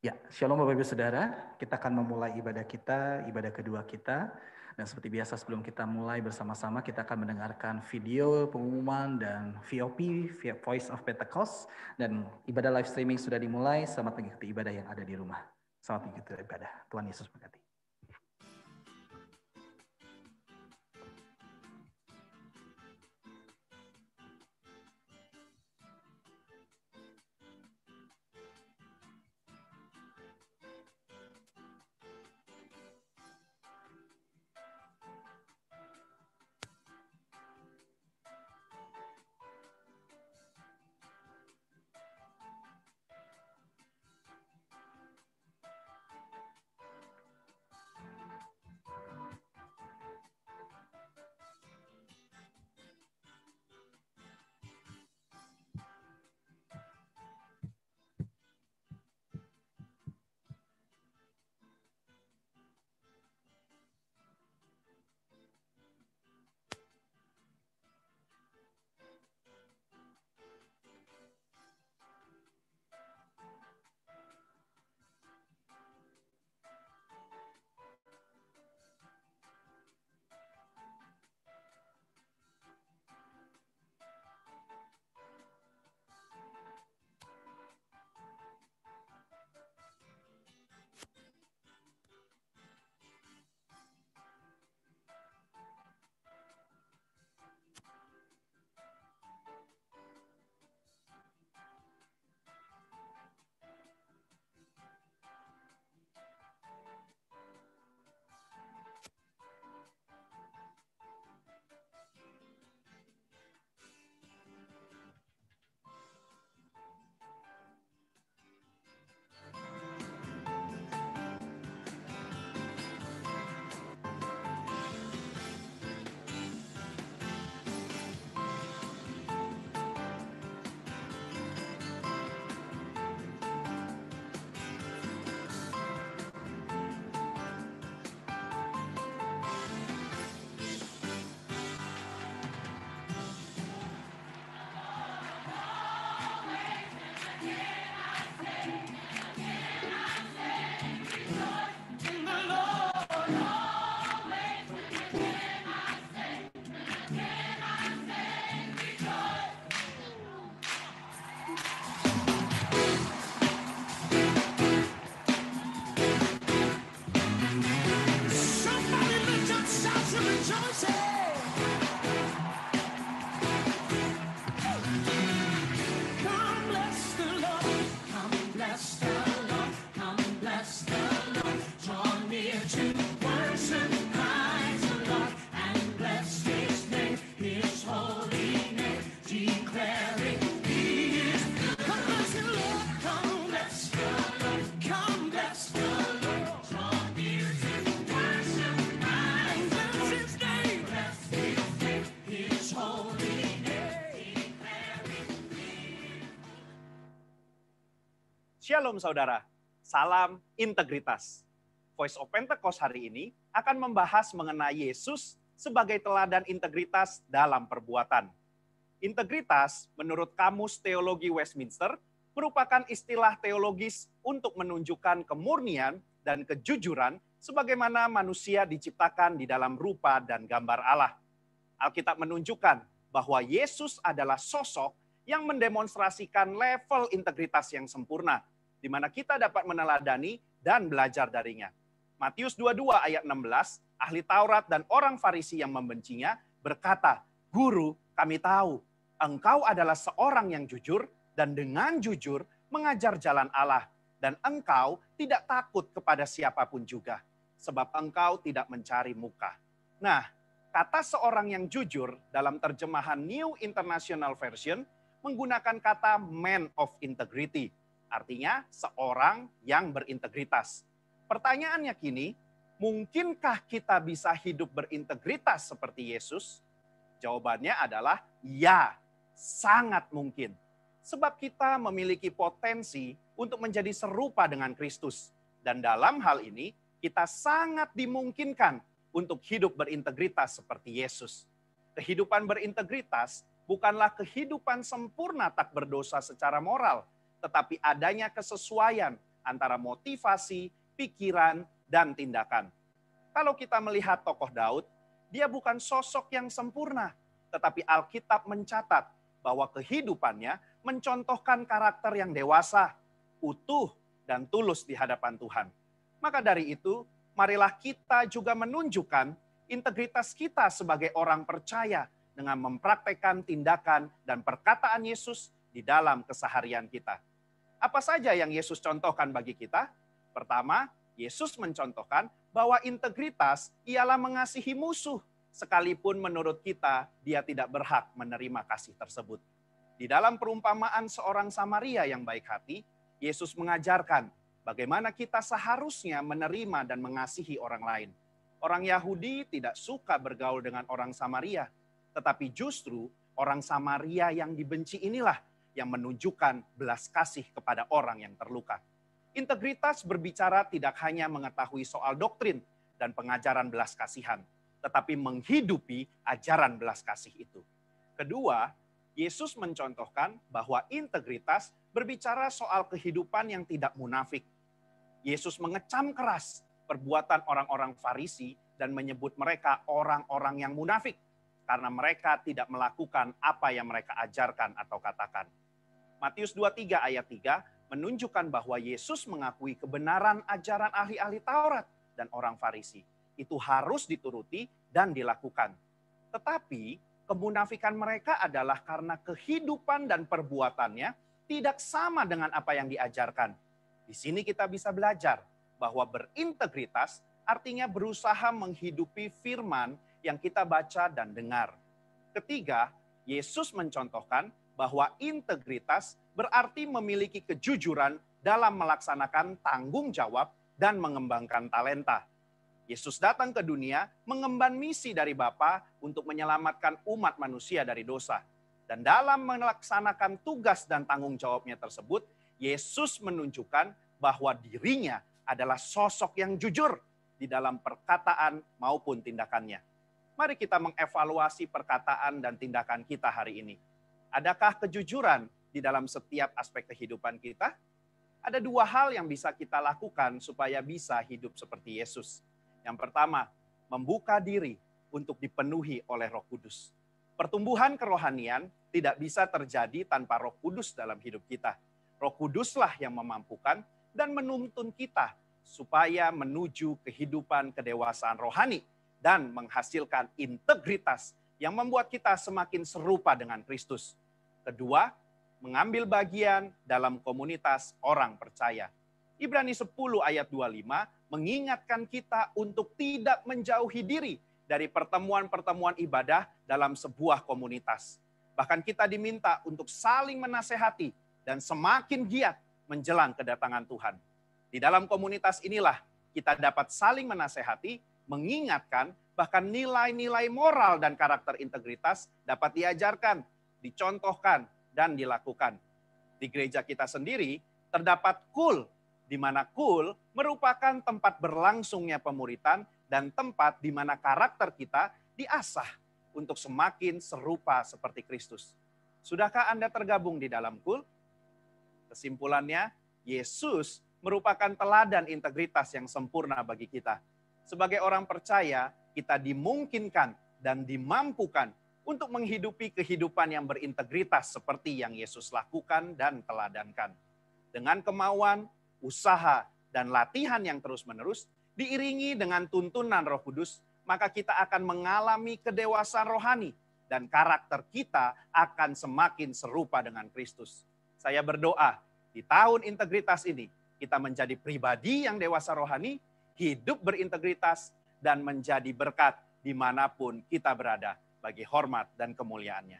Ya, Shalom Bapak Ibu Saudara, kita akan memulai ibadah kita, ibadah kedua kita. Dan seperti biasa sebelum kita mulai bersama-sama, kita akan mendengarkan video pengumuman dan VOP, Voice of Pentecost. Dan ibadah live streaming sudah dimulai, selamat mengikuti ibadah yang ada di rumah. Selamat mengikuti ibadah, Tuhan Yesus memberkati. Shalom saudara, salam integritas. Voice of Pentecost hari ini akan membahas mengenai Yesus sebagai teladan integritas dalam perbuatan. Integritas menurut Kamus Teologi Westminster merupakan istilah teologis untuk menunjukkan kemurnian dan kejujuran sebagaimana manusia diciptakan di dalam rupa dan gambar Allah. Alkitab menunjukkan bahwa Yesus adalah sosok yang mendemonstrasikan level integritas yang sempurna, di mana kita dapat meneladani dan belajar darinya. Matius 22 ayat 16, ahli Taurat dan orang Farisi yang membencinya berkata, "Guru, kami tahu, engkau adalah seorang yang jujur dan dengan jujur mengajar jalan Allah, dan engkau tidak takut kepada siapapun juga, sebab engkau tidak mencari muka." Nah, kata seorang yang jujur dalam terjemahan New International Version menggunakan kata man of integrity. Artinya seorang yang berintegritas. Pertanyaannya kini, mungkinkah kita bisa hidup berintegritas seperti Yesus? Jawabannya adalah ya, sangat mungkin. Sebab kita memiliki potensi untuk menjadi serupa dengan Kristus. Dan dalam hal ini, kita sangat dimungkinkan untuk hidup berintegritas seperti Yesus. Kehidupan berintegritas bukanlah kehidupan sempurna tak berdosa secara moral, tetapi adanya kesesuaian antara motivasi, pikiran, dan tindakan. Kalau kita melihat tokoh Daud, dia bukan sosok yang sempurna, tetapi Alkitab mencatat bahwa kehidupannya mencontohkan karakter yang dewasa, utuh, dan tulus di hadapan Tuhan. Maka dari itu, marilah kita juga menunjukkan integritas kita sebagai orang percaya dengan mempraktekkan tindakan dan perkataan Yesus di dalam keseharian kita. Apa saja yang Yesus contohkan bagi kita? Pertama, Yesus mencontohkan bahwa integritas ialah mengasihi musuh, sekalipun menurut kita dia tidak berhak menerima kasih tersebut. Di dalam perumpamaan seorang Samaria yang baik hati, Yesus mengajarkan bagaimana kita seharusnya menerima dan mengasihi orang lain. Orang Yahudi tidak suka bergaul dengan orang Samaria, tetapi justru orang Samaria yang dibenci inilah yang menunjukkan belas kasih kepada orang yang terluka. Integritas berbicara tidak hanya mengetahui soal doktrin dan pengajaran belas kasihan, tetapi menghidupi ajaran belas kasih itu. Kedua, Yesus mencontohkan bahwa integritas berbicara soal kehidupan yang tidak munafik. Yesus mengecam keras perbuatan orang-orang Farisi dan menyebut mereka orang-orang yang munafik karena mereka tidak melakukan apa yang mereka ajarkan atau katakan. Matius 23 ayat 3 menunjukkan bahwa Yesus mengakui kebenaran ajaran ahli-ahli Taurat dan orang Farisi. Itu harus dituruti dan dilakukan. Tetapi kemunafikan mereka adalah karena kehidupan dan perbuatannya tidak sama dengan apa yang diajarkan. Di sini kita bisa belajar bahwa berintegritas artinya berusaha menghidupi firman yang kita baca dan dengar. Ketiga, Yesus mencontohkan bahwa integritas berarti memiliki kejujuran dalam melaksanakan tanggung jawab dan mengembangkan talenta. Yesus datang ke dunia mengemban misi dari Bapa untuk menyelamatkan umat manusia dari dosa. Dan dalam melaksanakan tugas dan tanggung jawabnya tersebut, Yesus menunjukkan bahwa dirinya adalah sosok yang jujur di dalam perkataan maupun tindakannya. Mari kita mengevaluasi perkataan dan tindakan kita hari ini. Adakah kejujuran di dalam setiap aspek kehidupan kita? Ada dua hal yang bisa kita lakukan supaya bisa hidup seperti Yesus. Yang pertama, membuka diri untuk dipenuhi oleh Roh Kudus. Pertumbuhan kerohanian tidak bisa terjadi tanpa Roh Kudus dalam hidup kita. Roh Kuduslah yang memampukan dan menuntun kita supaya menuju kehidupan kedewasaan rohani dan menghasilkan integritas yang membuat kita semakin serupa dengan Kristus. Kedua, mengambil bagian dalam komunitas orang percaya. Ibrani 10 ayat 25 mengingatkan kita untuk tidak menjauhi diri dari pertemuan-pertemuan ibadah dalam sebuah komunitas. Bahkan kita diminta untuk saling menasehati dan semakin giat menjelang kedatangan Tuhan. Di dalam komunitas inilah kita dapat saling menasehati, mengingatkan, bahkan nilai-nilai moral dan karakter integritas dapat diajarkan, dicontohkan, dan dilakukan. Di gereja kita sendiri terdapat KUL, di mana KUL merupakan tempat berlangsungnya pemuritan dan tempat di mana karakter kita diasah untuk semakin serupa seperti Kristus. Sudahkah Anda tergabung di dalam KUL? Kesimpulannya, Yesus merupakan teladan integritas yang sempurna bagi kita. Sebagai orang percaya, kita dimungkinkan dan dimampukan untuk menghidupi kehidupan yang berintegritas seperti yang Yesus lakukan dan teladankan. Dengan kemauan, usaha, dan latihan yang terus-menerus, diiringi dengan tuntunan Roh Kudus, maka kita akan mengalami kedewasaan rohani dan karakter kita akan semakin serupa dengan Kristus. Saya berdoa, di tahun integritas ini, kita menjadi pribadi yang dewasa rohani, hidup berintegritas, dan menjadi berkat dimanapun kita berada, bagi hormat dan kemuliaannya.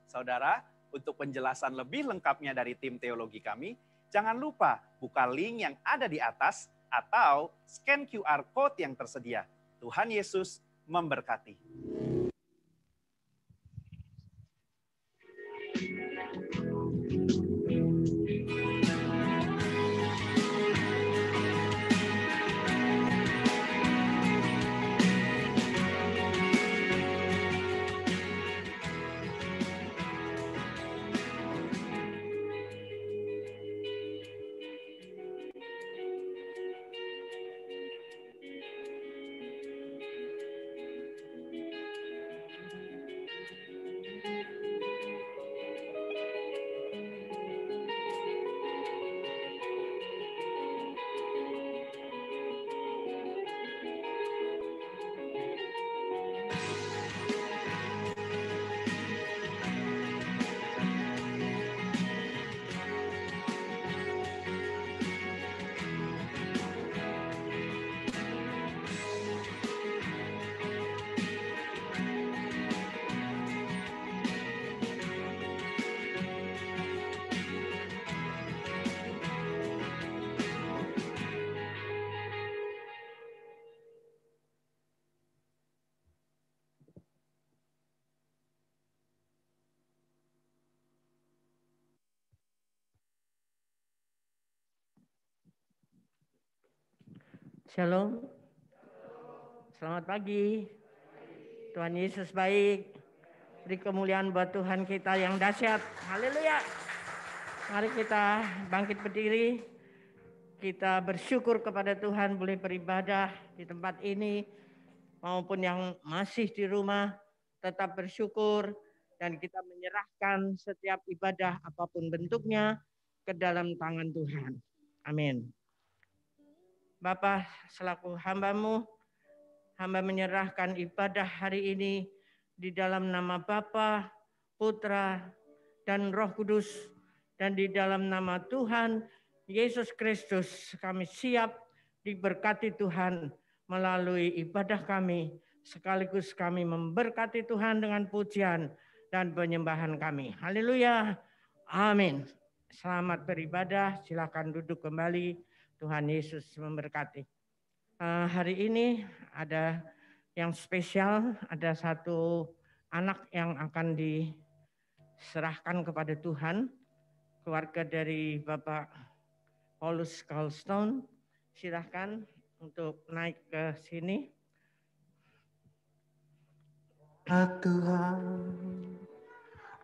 Saudara, untuk penjelasan lebih lengkapnya dari tim teologi kami, jangan lupa buka link yang ada di atas atau scan QR Code yang tersedia. Tuhan Yesus memberkati. Shalom. Selamat pagi. Tuhan Yesus baik. Beri kemuliaan buat Tuhan kita yang dahsyat. Haleluya. Mari kita bangkit berdiri. Kita bersyukur kepada Tuhan boleh beribadah di tempat ini. Maupun yang masih di rumah tetap bersyukur. Dan kita menyerahkan setiap ibadah apapun bentuknya ke dalam tangan Tuhan. Amin. Bapa, selaku hamba-Mu, hamba menyerahkan ibadah hari ini di dalam nama Bapa, Putra, dan Roh Kudus, dan di dalam nama Tuhan Yesus Kristus. Kami siap diberkati Tuhan melalui ibadah kami, sekaligus kami memberkati Tuhan dengan pujian dan penyembahan kami. Haleluya. Amin. Selamat beribadah. Silakan duduk kembali. Tuhan Yesus memberkati. Hari ini ada yang spesial, ada satu anak yang akan diserahkan kepada Tuhan, keluarga dari Bapak Paulus Carlstone. Silahkan untuk naik ke sini. Tuhan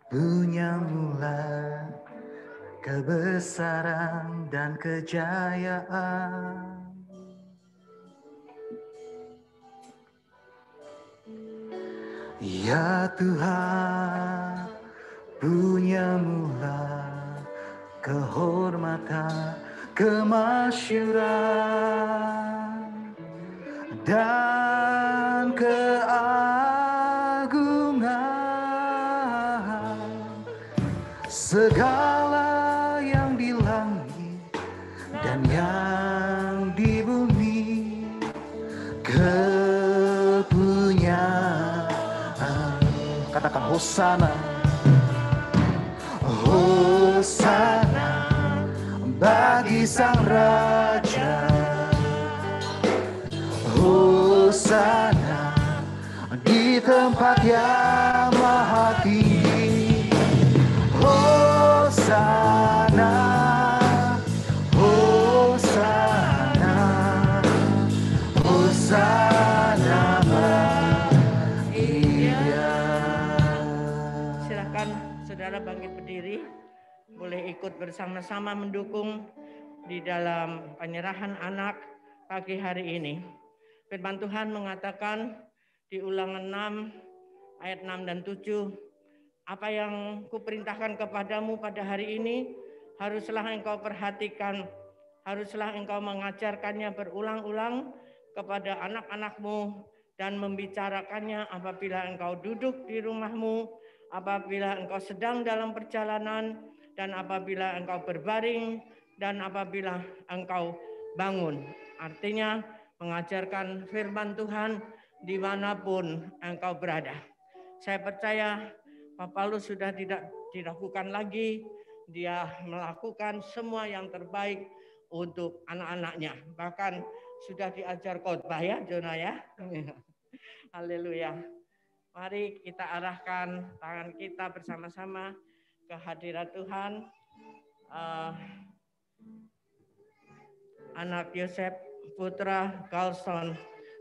punya mula, kebesaran dan kejayaan. Ya Tuhan punya mula, kehormatan, kemasyuran, dan keagungan. Segala yang di langit dan yang di bumi kepunyaan. Katakan Hosana. Hosana bagi Sang Raja. Hosana di tempat yang maha tinggi. Hosana, Hosana, Hosana bagi Dia. Silakan saudara bangkit berdiri. Boleh ikut bersama-sama mendukung di dalam penyerahan anak pagi hari ini. Firman Tuhan mengatakan di Ulangan 6 ayat 6 dan 7, apa yang kuperintahkan kepadamu pada hari ini haruslah engkau perhatikan, haruslah engkau mengajarkannya berulang-ulang kepada anak-anakmu dan membicarakannya apabila engkau duduk di rumahmu, apabila engkau sedang dalam perjalanan, dan apabila engkau berbaring, dan apabila engkau bangun. Artinya mengajarkan firman Tuhan dimanapun engkau berada. Saya percaya Pak Paulus sudah tidak diragukan lagi. Dia melakukan semua yang terbaik untuk anak-anaknya. Bahkan sudah diajar khotbah ya, Jona ya. Haleluya. Mari kita arahkan tangan kita bersama-sama ke hadirat Tuhan. Anak Yosef Putra Carlstone,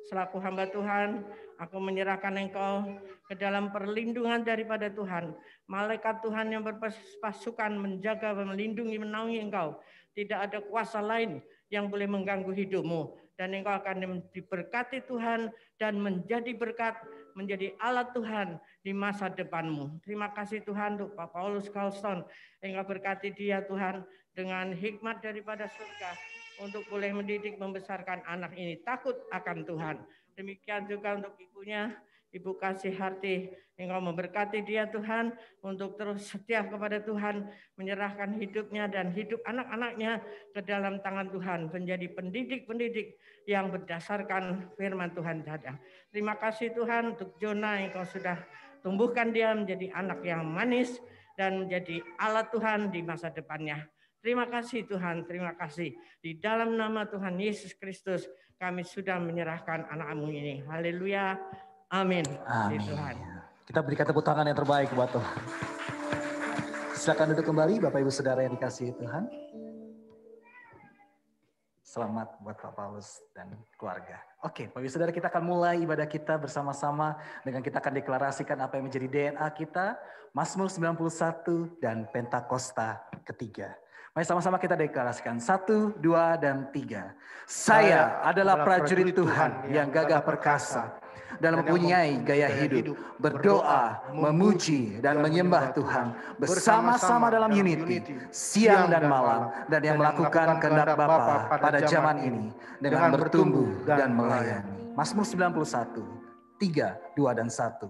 selaku hamba Tuhan, aku menyerahkan engkau ke dalam perlindungan daripada Tuhan. Malaikat Tuhan yang berpasukan menjaga, melindungi, menaungi engkau. Tidak ada kuasa lain yang boleh mengganggu hidupmu. Dan engkau akan diberkati Tuhan dan menjadi berkat, menjadi alat Tuhan di masa depanmu. Terima kasih Tuhan untuk Pak Paulus Carlstone. Engkau berkati dia Tuhan dengan hikmat daripada surga untuk boleh mendidik, membesarkan anak ini takut akan Tuhan. Demikian juga untuk ibunya, Ibu Kasih Harti. Engkau memberkati dia Tuhan untuk terus setia kepada Tuhan, menyerahkan hidupnya dan hidup anak-anaknya ke dalam tangan Tuhan, menjadi pendidik-pendidik yang berdasarkan firman Tuhan saja. Terima kasih Tuhan untuk Jona, Engkau sudah tumbuhkan dia menjadi anak yang manis dan menjadi alat Tuhan di masa depannya. Terima kasih Tuhan, terima kasih. Di dalam nama Tuhan Yesus Kristus, kami sudah menyerahkan anak-Mu ini. Haleluya, amin. Amin. Tuhan. Kita berikan tepuk tangan yang terbaik buat Tuhan. Silakan duduk kembali Bapak Ibu Saudara yang dikasihi Tuhan. Selamat buat Pak Paulus dan keluarga. Oke, Bapak Ibu Saudara, kita akan mulai ibadah kita bersama-sama dengan kita akan deklarasikan apa yang menjadi DNA kita, Mazmur 91 dan Pentakosta ketiga. Mari sama-sama kita deklarasikan 1, 2, dan 3. Saya adalah prajurit Tuhan yang gagah perkasa dan mempunyai gaya hidup, berdoa, memuji, dan menyembah Tuhan bersama-sama dalam unity, siang dan malam, dan yang melakukan kehendak Bapa pada zaman ini dengan bertumbuh dan melayani. Mazmur 91, 3, 2, dan 1.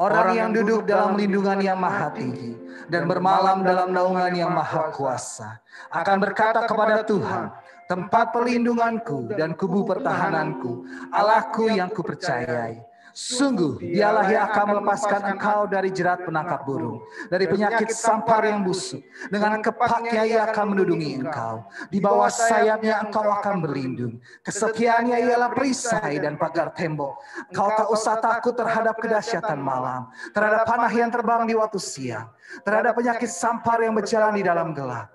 Orang yang duduk dalam lindungan yang maha tinggi dan bermalam dalam naungan yang maha kuasa akan berkata kepada Tuhan, tempat perlindunganku dan kubu pertahananku, Allahku yang kupercayai. Sungguh dialah yang akan melepaskan engkau dari jerat penangkap burung, dari penyakit sampar yang busuk. Dengan kepaknya ia akan menudungi engkau. Di bawah sayapnya engkau akan berlindung. Kesetiaannya ialah perisai dan pagar tembok. Kau tak usah takut terhadap kedahsyatan malam, terhadap panah yang terbang di waktu siang, terhadap penyakit sampar yang berjalan di dalam gelap,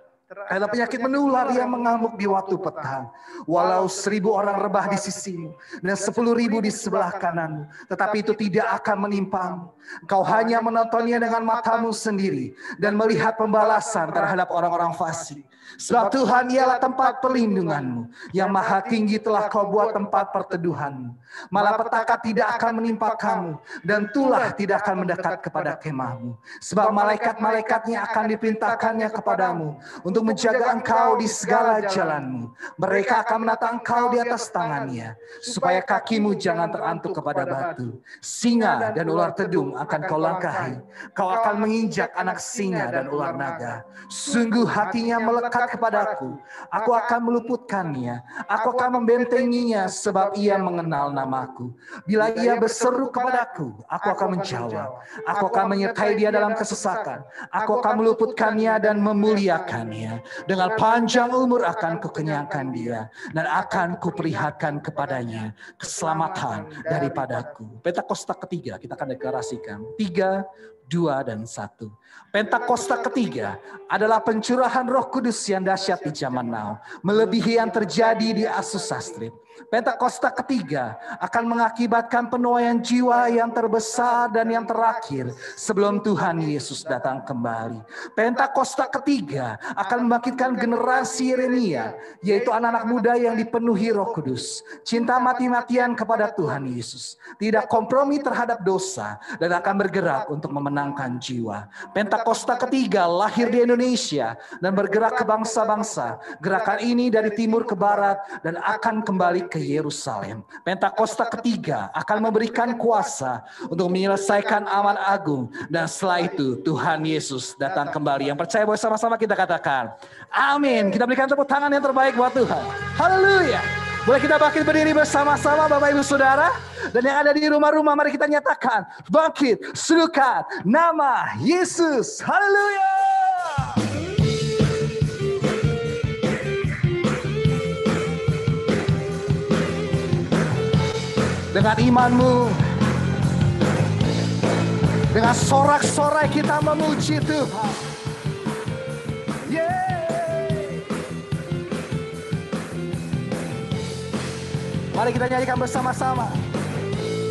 ada penyakit menular yang mengamuk di waktu petang. Walau 1000 orang rebah di sisimu dan 10.000 di sebelah kananmu, tetapi itu tidak akan menimpamu. Kau hanya menontonnya dengan matamu sendiri dan melihat pembalasan terhadap orang-orang fasik. Sebab Tuhan ialah tempat perlindunganmu, yang maha tinggi telah kau buat tempat perteduhanmu. Malapetaka tidak akan menimpa kamu, dan tulah tidak akan mendekat kepada kemahmu. Sebab malaikat-malaikatnya akan diperintahkannya kepadamu untuk menjaga engkau di segala jalanmu. Mereka akan menata engkau di atas tangannya, supaya kakimu jangan terantuk kepada batu. Singa dan ular tedung akan kau langkahi. Kau akan menginjak anak singa dan ular naga. Sungguh hatinya melekat kepadaku. Aku akan meluputkannya. Aku akan membentenginya sebab ia mengenal namaku. Bila ia berseru kepadaku, aku akan menjawab. Aku akan menyertai dia dalam kesesakan. Aku akan meluputkannya dan memuliakannya. Dengan panjang umur akan kukenyangkan dia dan akan kuperlihatkan kepadanya keselamatan daripadaku. Pentakosta ketiga kita akan deklarasikan. 3, 2, dan 1. Pentakosta ketiga adalah pencurahan Roh Kudus yang dahsyat di zaman now, melebihi yang terjadi di Azusa Street. Pentakosta ketiga akan mengakibatkan penuaian jiwa yang terbesar dan yang terakhir sebelum Tuhan Yesus datang kembali. Pentakosta ketiga akan membangkitkan generasi Yeremia, yaitu anak-anak muda yang dipenuhi Roh Kudus, cinta mati-matian kepada Tuhan Yesus, tidak kompromi terhadap dosa, dan akan bergerak untuk memenangkan jiwa. Pentakosta ketiga lahir di Indonesia dan bergerak ke bangsa-bangsa. Gerakan ini dari timur ke barat dan akan kembali ke Yerusalem. Pentakosta ketiga akan memberikan kuasa untuk menyelesaikan aman agung, dan setelah itu Tuhan Yesus datang kembali. Yang percaya boleh sama-sama kita katakan amin. Kita berikan tepuk tangan yang terbaik buat Tuhan. Haleluya. Boleh kita bangkit berdiri bersama-sama Bapak Ibu Saudara, dan yang ada di rumah-rumah mari kita nyatakan bangkit serukan nama Yesus. Haleluya. Dengan imanmu, dengan sorak-sorai kita memuji Tuhan. Mari kita nyanyikan bersama-sama.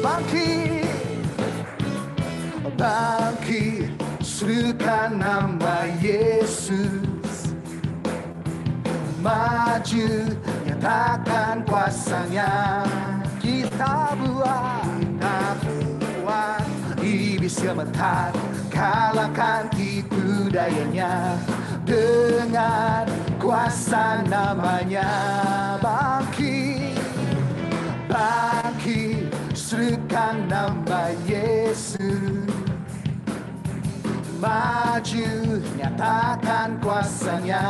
Bangkit, bangkit, serukan nama Yesus. Maju, nyatakan kuasanya. Kita buat iblis gemetar, kalahkan tipu dayanya dengan kuasa namanya. Bangkit, bangkit, serukan nama Yesus. Maju, nyatakan kuasanya.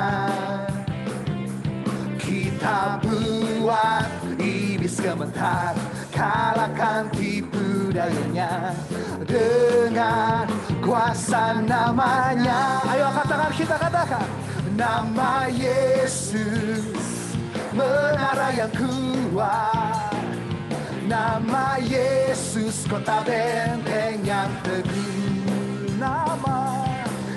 Kita buat iblis gemetar, kalahkan tipu dayanya dengan kuasa namanya. Ayo katakan, kita katakan nama Yesus, menara yang kuat. Nama Yesus, kota benteng yang teguh.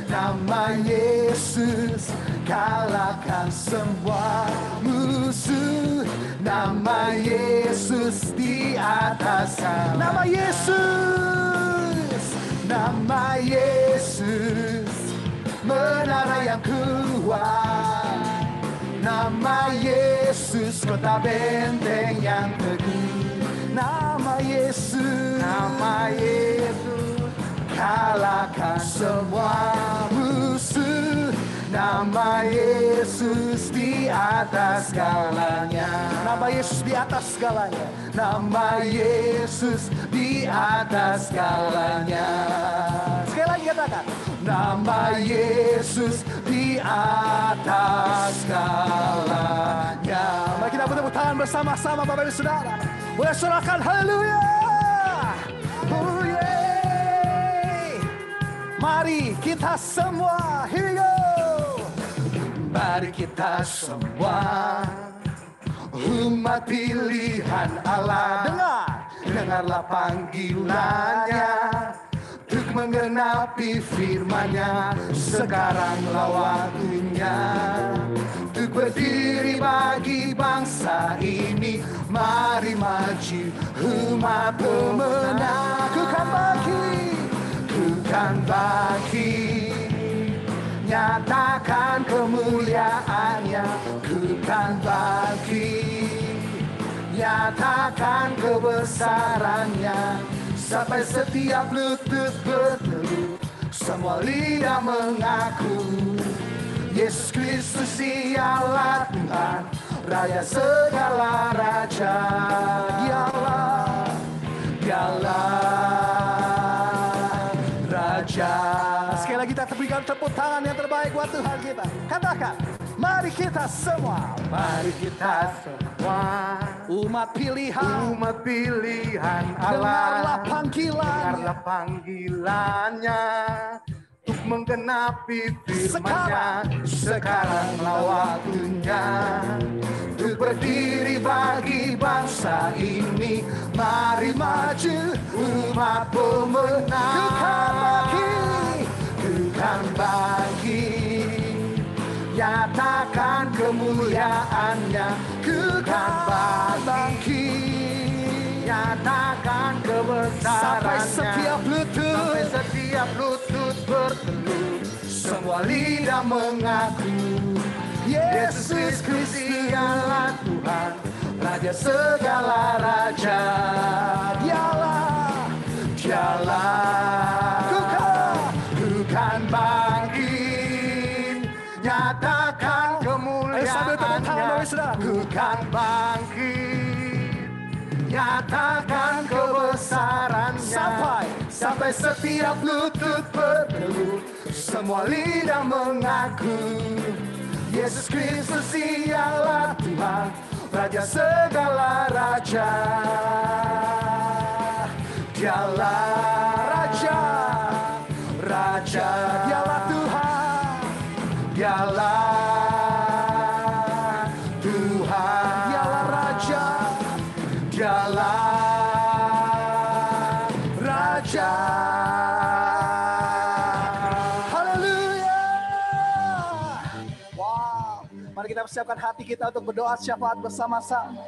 Nama Yesus, kalahkan kalahkan semua musuh. Nama Yesus di atas segala. Nama Yesus, nama Yesus, menara yang kuat. Nama Yesus, kota benteng yang teguh. Nama Yesus, nama Yesus, kalahkan semua musuh. Nama Yesus di atas segalanya. Nama Yesus di atas segalanya. Nama Yesus di atas segalanya. Sekali lagi katakan. Nama Yesus di atas segalanya. Mari kita bertepuk tangan bersama-sama Bapak Ibu Saudara. Boleh sorakan haleluya. Oh yeah. Mari kita semua, here we go. Mari kita semua umat pilihan Allah. Dengarlah panggilannya untuk menggenapi firman-Nya. Sekaranglah waktunya untuk berdiri bagi bangsa ini. Mari maju umat pemenang. Ku kan bangkit, nyatakan kemuliaan-Nya. Ku kan bangkit, nyatakan kebesaran-Nya. Sampai setiap lutut bertelut, semua lidah mengaku Yesus Kristus ialah Tuhan, Raja segala raja. Dialah Raja. Sekali lagi kita berikan tepuk tangan yang terbaik buat Tuhan kita. Katakan, mari kita semua, mari kita semua umat pilihan Allah. Dengarlah panggilannya untuk menggenapi firman-Nya. Sekaranglah waktunya untuk berdiri bagi bangsa ini. Mari maju umat pemenang. Ku kan bangkit, nyatakan kemuliaan-Nya. Ku kan bangkit, nyatakan kebesaran-Nya. Sampai setiap lutut bertelut, semua lidah mengaku Yesus Kristus ialah Tuhan, Raja segala raja. Dialah ku kan bangkit, nyatakan kemuliaan-Nya. Ku kan bangkit, nyatakan kebesaran-Nya. Sampai setiap lutut bertelut, semua lidah mengaku Yesus Kristus ialah Tuhan, Raja segala raja. Dialah Raja, dialah Tuhan, dialah Tuhan, dialah Raja, dialah Raja. Haleluya. Wow, mari kita persiapkan hati kita untuk berdoa syafaat bersama-sama.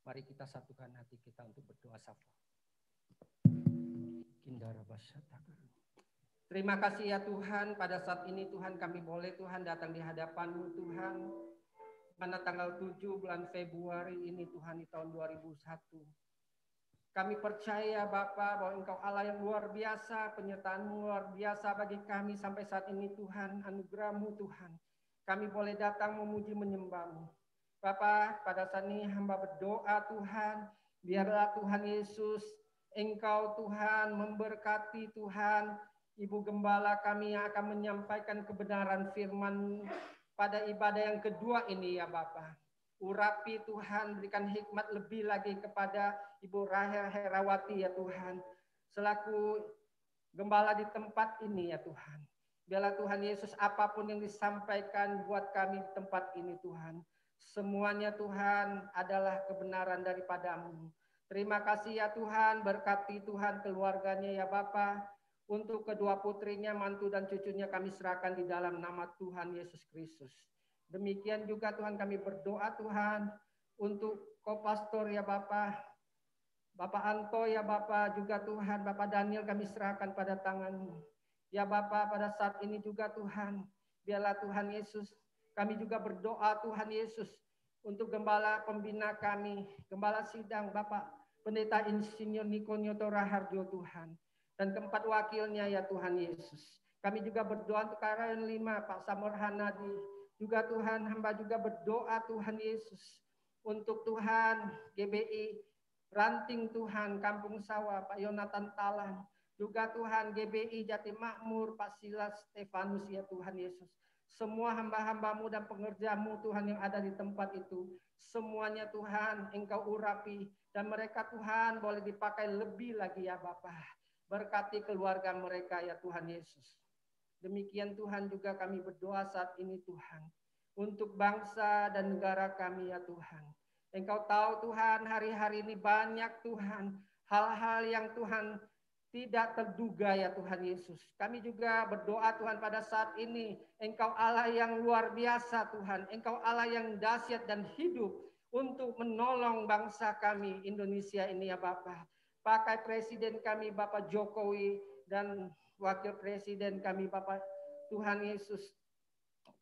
Mari kita satukan hati kita untuk berdoa syafaat. Terima kasih ya Tuhan, pada saat ini Tuhan kami boleh Tuhan datang di hadapan-Mu Tuhan. Pada tanggal 7 bulan Februari ini Tuhan di tahun 2001. Kami percaya Bapa bahwa Engkau Allah yang luar biasa, penyertaan-Mu luar biasa bagi kami sampai saat ini Tuhan, anugerah-Mu Tuhan. Kami boleh datang memuji menyembah-Mu. Bapa, pada saat ini hamba berdoa Tuhan, biarlah Tuhan Yesus, Engkau Tuhan memberkati Tuhan, Ibu Gembala kami yang akan menyampaikan kebenaran firman pada ibadah yang kedua ini ya Bapa. Urapi Tuhan, berikan hikmat lebih lagi kepada Ibu Rahel Herawati ya Tuhan. Selaku Gembala di tempat ini ya Tuhan. Biarlah Tuhan Yesus apapun yang disampaikan buat kami di tempat ini Tuhan. Semuanya Tuhan adalah kebenaran daripada-Mu. Terima kasih ya Tuhan, berkati Tuhan keluarganya ya Bapa. Untuk kedua putrinya, mantu dan cucunya kami serahkan di dalam nama Tuhan Yesus Kristus. Demikian juga Tuhan kami berdoa Tuhan untuk kopastor ya Bapa. Bapak Anto ya Bapa, juga Tuhan Bapak Daniel kami serahkan pada tangan-Mu. Ya Bapa, pada saat ini juga Tuhan, biarlah Tuhan Yesus, kami juga berdoa Tuhan Yesus untuk gembala pembina kami, gembala sidang Bapak Pendeta Insinyur Niko Nyoto Raharjo Tuhan, dan keempat wakilnya ya Tuhan Yesus. Kami juga berdoa untuk KRN 5 Pak Samor Hanadi, juga Tuhan hamba juga berdoa Tuhan Yesus untuk Tuhan GBI Ranting Tuhan Kampung Sawah Pak Yonatan Talan, juga Tuhan GBI Jati Makmur Pak Silas Stefanus ya Tuhan Yesus. Semua hamba-hamba-Mu dan pengerja-Mu Tuhan yang ada di tempat itu, semuanya Tuhan Engkau urapi, dan mereka Tuhan boleh dipakai lebih lagi ya Bapa. Berkati keluarga mereka ya Tuhan Yesus. Demikian Tuhan juga kami berdoa saat ini Tuhan, untuk bangsa dan negara kami ya Tuhan. Engkau tahu Tuhan, hari-hari ini banyak Tuhan hal-hal yang Tuhan tidak terduga ya Tuhan Yesus. Kami juga berdoa Tuhan pada saat ini, Engkau Allah yang luar biasa Tuhan. Engkau Allah yang dahsyat dan hidup untuk menolong bangsa kami Indonesia ini ya Bapak. Pakai Presiden kami Bapak Jokowi dan Wakil Presiden kami Bapak Tuhan Yesus.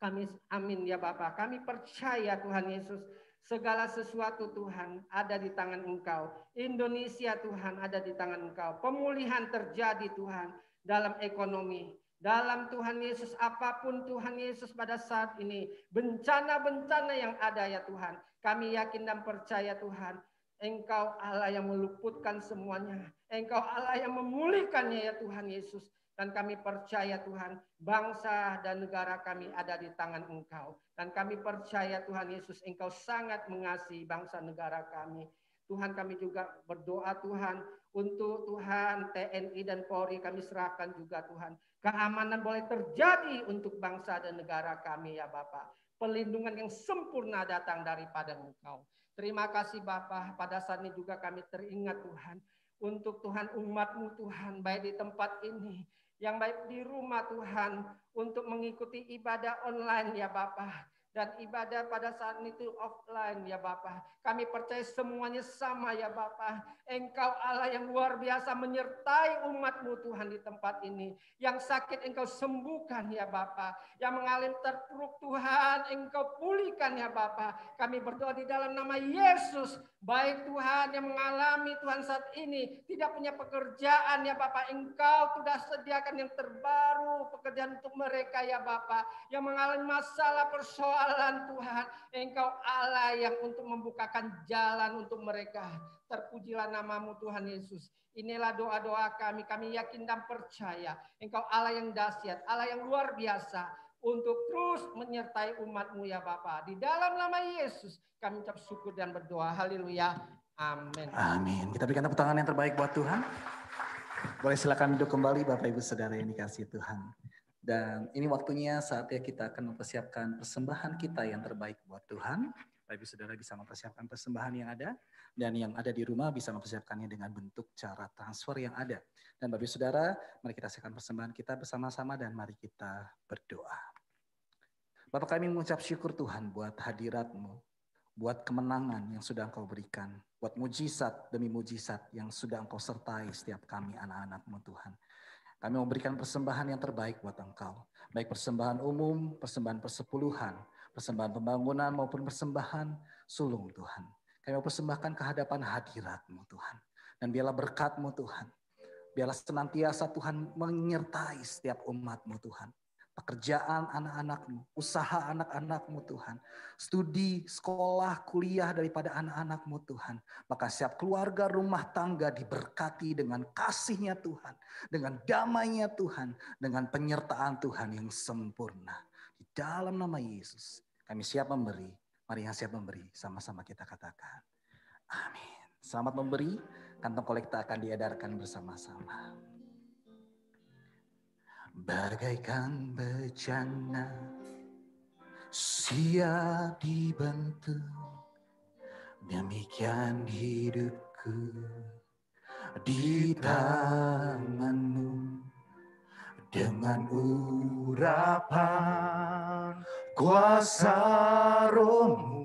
Kami amin ya Bapak. Kami percaya Tuhan Yesus, segala sesuatu Tuhan ada di tangan Engkau. Indonesia Tuhan ada di tangan Engkau. Pemulihan terjadi Tuhan dalam ekonomi. Dalam Tuhan Yesus, apapun Tuhan Yesus pada saat ini. Bencana-bencana yang ada ya Tuhan. Kami yakin dan percaya Tuhan, Engkau Allah yang meluputkan semuanya. Engkau Allah yang memulihkannya ya Tuhan Yesus. Dan kami percaya Tuhan, bangsa dan negara kami ada di tangan Engkau. Dan kami percaya Tuhan Yesus, Engkau sangat mengasihi bangsa negara kami. Tuhan, kami juga berdoa Tuhan, untuk Tuhan TNI dan Polri kami serahkan juga Tuhan. Keamanan boleh terjadi untuk bangsa dan negara kami ya Bapak. Pelindungan yang sempurna datang daripada Engkau. Terima kasih Bapak, pada saat ini juga kami teringat Tuhan, untuk Tuhan umat-Mu Tuhan, baik di tempat ini, yang baik di rumah Tuhan, untuk mengikuti ibadah online ya Bapak, dan ibadah pada saat itu offline ya Bapak. Kami percaya semuanya sama ya Bapak. Engkau Allah yang luar biasa menyertai umat-Mu Tuhan di tempat ini. Yang sakit Engkau sembuhkan ya Bapak. Yang mengalami terpuruk Tuhan Engkau pulihkan ya Bapak. Kami berdoa di dalam nama Yesus. Baik Tuhan yang mengalami Tuhan saat ini tidak punya pekerjaan ya Bapak. Engkau sudah sediakan yang terbaru pekerjaan untuk mereka ya Bapak. Yang mengalami masalah persoalan Tuhan, Engkau Allah yang untuk membukakan jalan untuk mereka. Terpujilah nama-Mu Tuhan Yesus. Inilah doa-doa kami. Kami yakin dan percaya Engkau Allah yang dahsyat, Allah yang luar biasa, untuk terus menyertai umat-Mu ya Bapa. Di dalam nama Yesus kami ucap syukur dan berdoa. Haleluya. Amin. Amin. Kita berikan tepuk tangan yang terbaik buat Tuhan. Boleh silakan duduk kembali Bapak Ibu Saudara yang dikasihi Tuhan. Dan ini waktunya saatnya kita akan mempersiapkan persembahan kita yang terbaik buat Tuhan. Bapak Ibu Saudara bisa mempersiapkan persembahan yang ada. Dan yang ada di rumah bisa mempersiapkannya dengan bentuk cara transfer yang ada. Dan Bapak Ibu Saudara, mari kita siapkan persembahan kita bersama-sama dan mari kita berdoa. Bapak, kami mengucap syukur Tuhan buat hadirat-Mu, buat kemenangan yang sudah Engkau berikan, buat mujizat demi mujizat yang sudah Engkau sertai setiap kami anak-anak-Mu Tuhan. Kami memberikan persembahan yang terbaik buat Engkau, baik persembahan umum, persembahan persepuluhan, persembahan pembangunan maupun persembahan sulung Tuhan. Kami mau persembahkan kehadapan hadirat-Mu Tuhan. Dan biarlah berkat-Mu Tuhan. Biarlah senantiasa Tuhan menyertai setiap umat-Mu Tuhan. Pekerjaan anak-anak-Mu, usaha anak-anak-Mu Tuhan. Studi, sekolah, kuliah daripada anak-anak-Mu Tuhan. Maka setiap keluarga rumah tangga diberkati dengan kasih-Nya Tuhan. Dengan damai-Nya Tuhan. Dengan penyertaan Tuhan yang sempurna. Di dalam nama Yesus kami siap memberi. Mari yang siap memberi, sama-sama kita katakan. Amin. Selamat memberi, kantong kolekta akan diedarkan bersama-sama. Bagaikan bejana siap dibentuk, demikian hidupku di tanganmu. Dengan urapan kuasa Roh-Mu,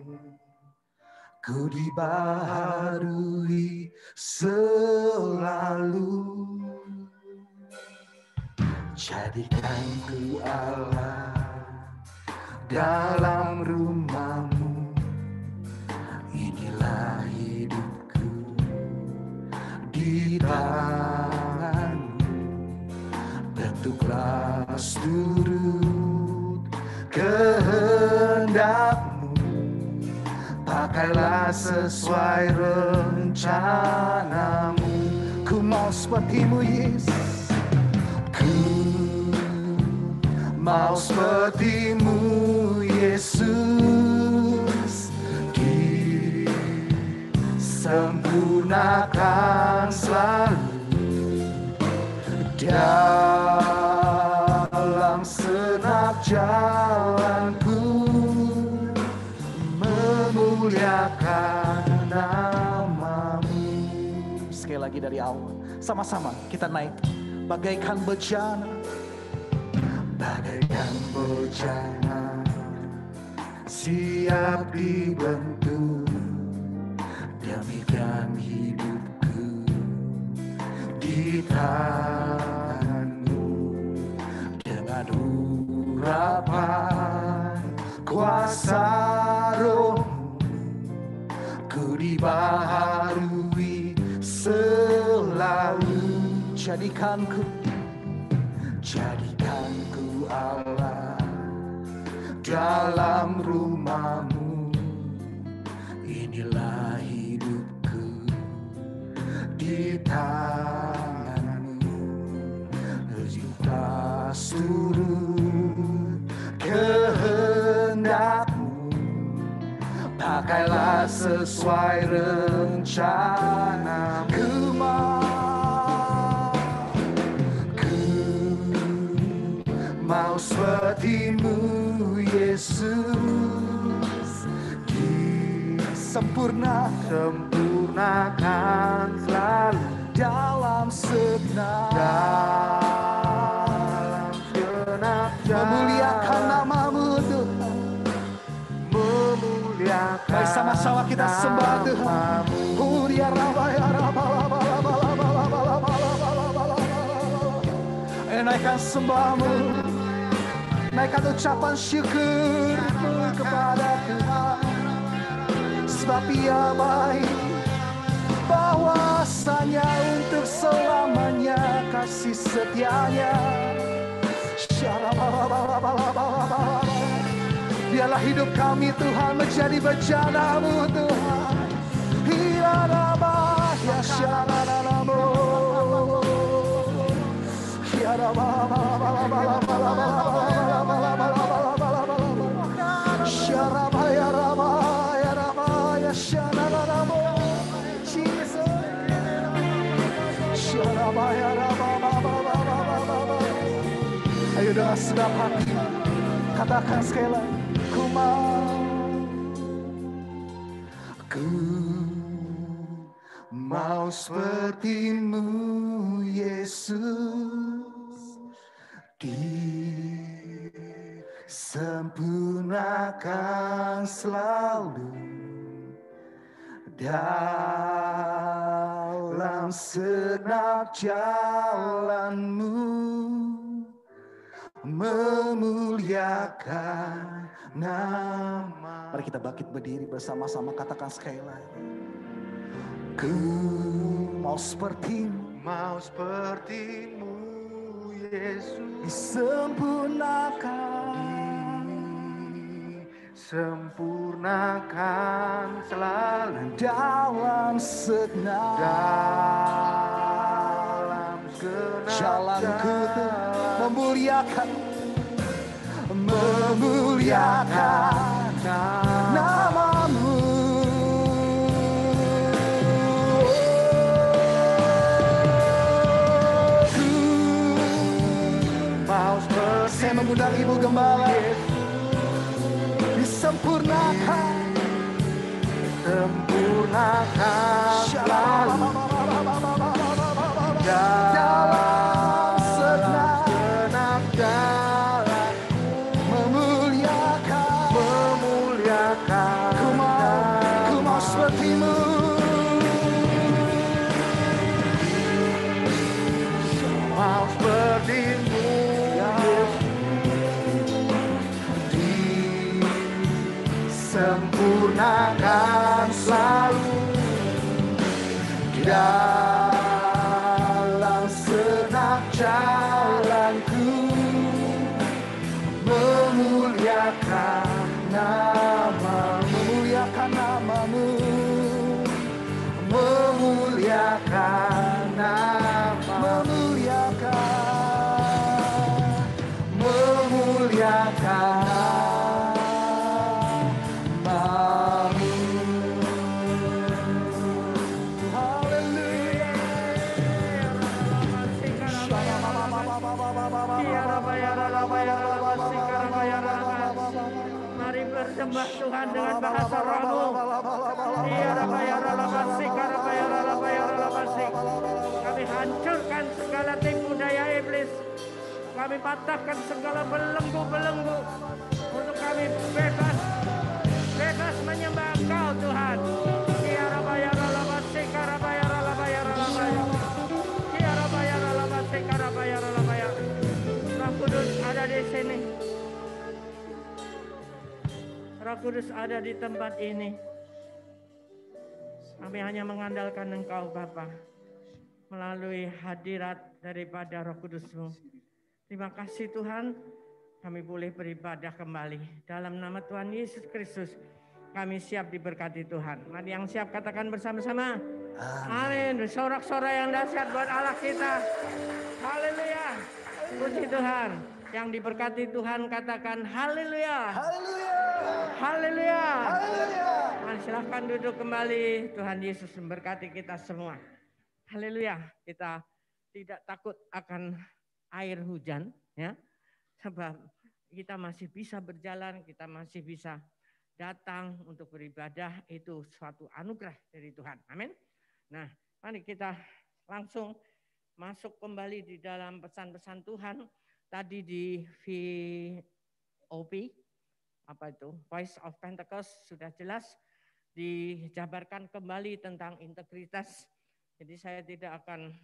ku dibaharui selalu. Jadikan ku Allah dalam rumah-Mu, inilah hidupku di tangan-Mu. Bentuklah seturut kehendak-Mu, pakailah sesuai rencana-Mu. Ku mau seperti-Mu Yesus, ku mau seperti-Mu Yesus, disempurnakan selalu dalam segenap jalanku, memuliakan nama-Mu. Sekali lagi dari awal, sama-sama kita naik. Bagaikan bejana, bagaikan bejana, siap dibentuk, demikian hidupku di tangan-Mu. Dengan urapan kuasa Roh-Mu, ku dibaharui selalu. Jadikanku Allah dalam rumah-Mu, inilah hidupku di tangan-Mu. Cinta seturut kehendak-Mu, pakailah sesuai rencana. Ku mau seperti-Mu Yesus, disempurnakan selalu dalam segenap memuliakan nama-Mu Tuhan, memuliakan. Mari sama-sama kita sembah Tuhan. Naikkan sembah-Mu, naikkan ucapan syukur kepada Tuhan, sebab Ia baik, bahwasanya untuk selamanya kasih setianya. Biarlah hidup kami Tuhan menjadi bejana-Mu Tuhan. Ayo dengan segenap hati katakan sekali lagi, ku mau seperti-Mu Yesus, disempurnakan selalu dalam segenap jalan-Mu, memuliakan nama. Mari kita bangkit berdiri bersama-sama, katakan sekali lagi, ku mau seperti-Mu Yesus, disempurnakan selalu dalam segenap jalanku, memuliakan nama-Mu. Saya mengundang Ibu Gembala sempurnakan selalu dalam segenap jalanku, memuliakan ku mau sepertimu. mau sepertimu, Sempurnakan selalu dalam segenap jalanku, memuliakan namamu, memuliakan namamu, memuliakan Mari bersembah Tuhan dengan bahasa rohmu. Kami hancurkan segala tipu daya iblis. Kami patahkan segala belenggu-belenggu. Untuk kami bebas menyembah Engkau Tuhan. Roh Kudus ada di sini. Roh Kudus ada di tempat ini. Kami hanya mengandalkan Engkau Bapa melalui hadirat daripada Roh Kudus-Mu. Terima kasih Tuhan, kami boleh beribadah kembali. Dalam nama Tuhan Yesus Kristus, kami siap diberkati Tuhan. Mari yang siap katakan bersama-sama. Amin. Sorak-sorai yang dahsyat buat Allah kita. Haleluya. Puji Tuhan. Yang diberkati Tuhan katakan haleluya. Haleluya. Haleluya. Haleluya. Mari silahkan duduk kembali. Tuhan Yesus memberkati kita semua. Haleluya. Kita tidak takut akan air hujan, ya, sebab kita masih bisa berjalan, kita masih bisa datang untuk beribadah, itu suatu anugerah dari Tuhan. Amin. Nah, mari kita langsung masuk kembali di dalam pesan-pesan Tuhan. Tadi di VOP, apa itu, Voice of Pentecost, sudah jelas dijabarkan kembali tentang integritas. Jadi saya tidak akan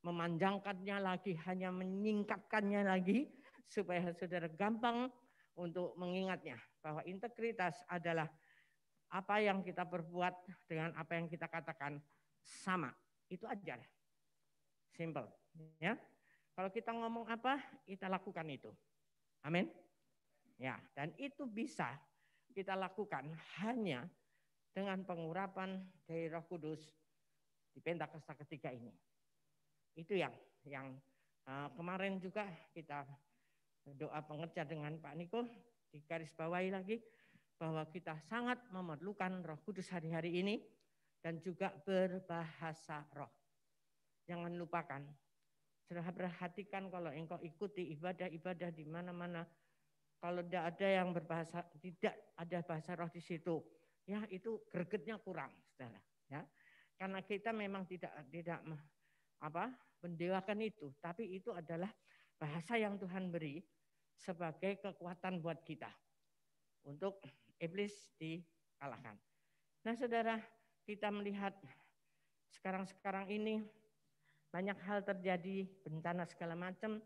memanjangkannya lagi, hanya menyingkatkannya lagi supaya saudara gampang untuk mengingatnya bahwa integritas adalah apa yang kita perbuat dengan apa yang kita katakan sama. Itu aja. Simple, ya. Kalau kita ngomong apa, kita lakukan itu. Amin. Ya, dan itu bisa kita lakukan hanya dengan pengurapan dari Roh Kudus di Pentakosta ketiga ini. Itu yang kemarin juga kita doa pengerja dengan Pak Niko, digarisbawahi lagi bahwa kita sangat memerlukan Roh Kudus hari-hari ini dan juga berbahasa roh. Jangan lupakan, sudah perhatikan kalau engkau ikuti ibadah-ibadah di mana-mana, kalau tidak ada yang berbahasa, tidak ada bahasa roh di situ, ya itu gregetnya kurang, saudara. Ya, karena kita memang tidak mendewakan itu, tapi itu adalah bahasa yang Tuhan beri sebagai kekuatan buat kita untuk iblis dikalahkan. Nah, saudara, kita melihat sekarang ini banyak hal terjadi, bencana segala macam.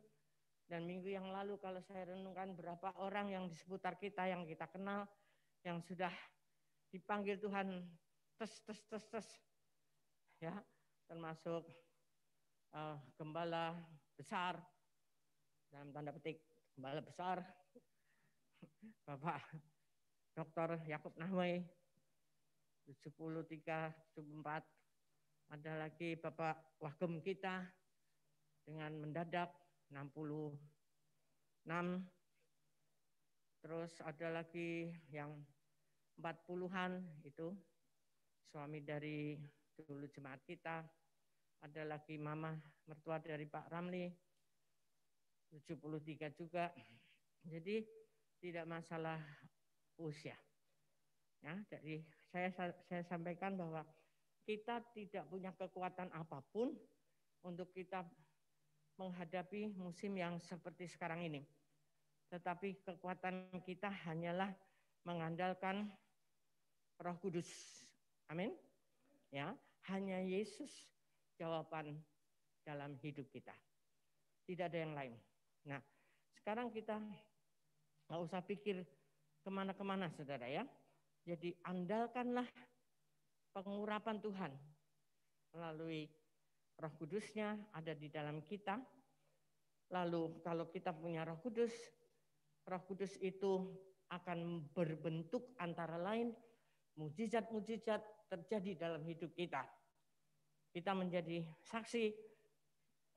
Dan minggu yang lalu kalau saya renungkan berapa orang yang di seputar kita yang kita kenal yang sudah dipanggil Tuhan tes. Ya, termasuk gembala besar, dalam tanda petik gembala besar, Bapak Dr. Yakub Nahway 73-74. Ada lagi Bapak Wagem kita dengan mendadak 66. Terus ada lagi yang 40-an itu suami dari dulu jemaat kita. Ada lagi mama mertua dari Pak Ramli 73 juga. Jadi tidak masalah usia. Ya, jadi saya sampaikan bahwa kita tidak punya kekuatan apapun untuk kita menghadapi musim yang seperti sekarang ini. Tetapi kekuatan kita hanyalah mengandalkan Roh Kudus. Amin. Ya, hanya Yesus jawaban dalam hidup kita. Tidak ada yang lain. Nah, sekarang kita nggak usah pikir kemana-kemana, saudara ya. Jadi andalkanlah pengurapan Tuhan melalui Roh Kudusnya ada di dalam kita. Lalu kalau kita punya Roh Kudus itu akan berbentuk antara lain mujizat-mujizat terjadi dalam hidup kita. Kita menjadi saksi,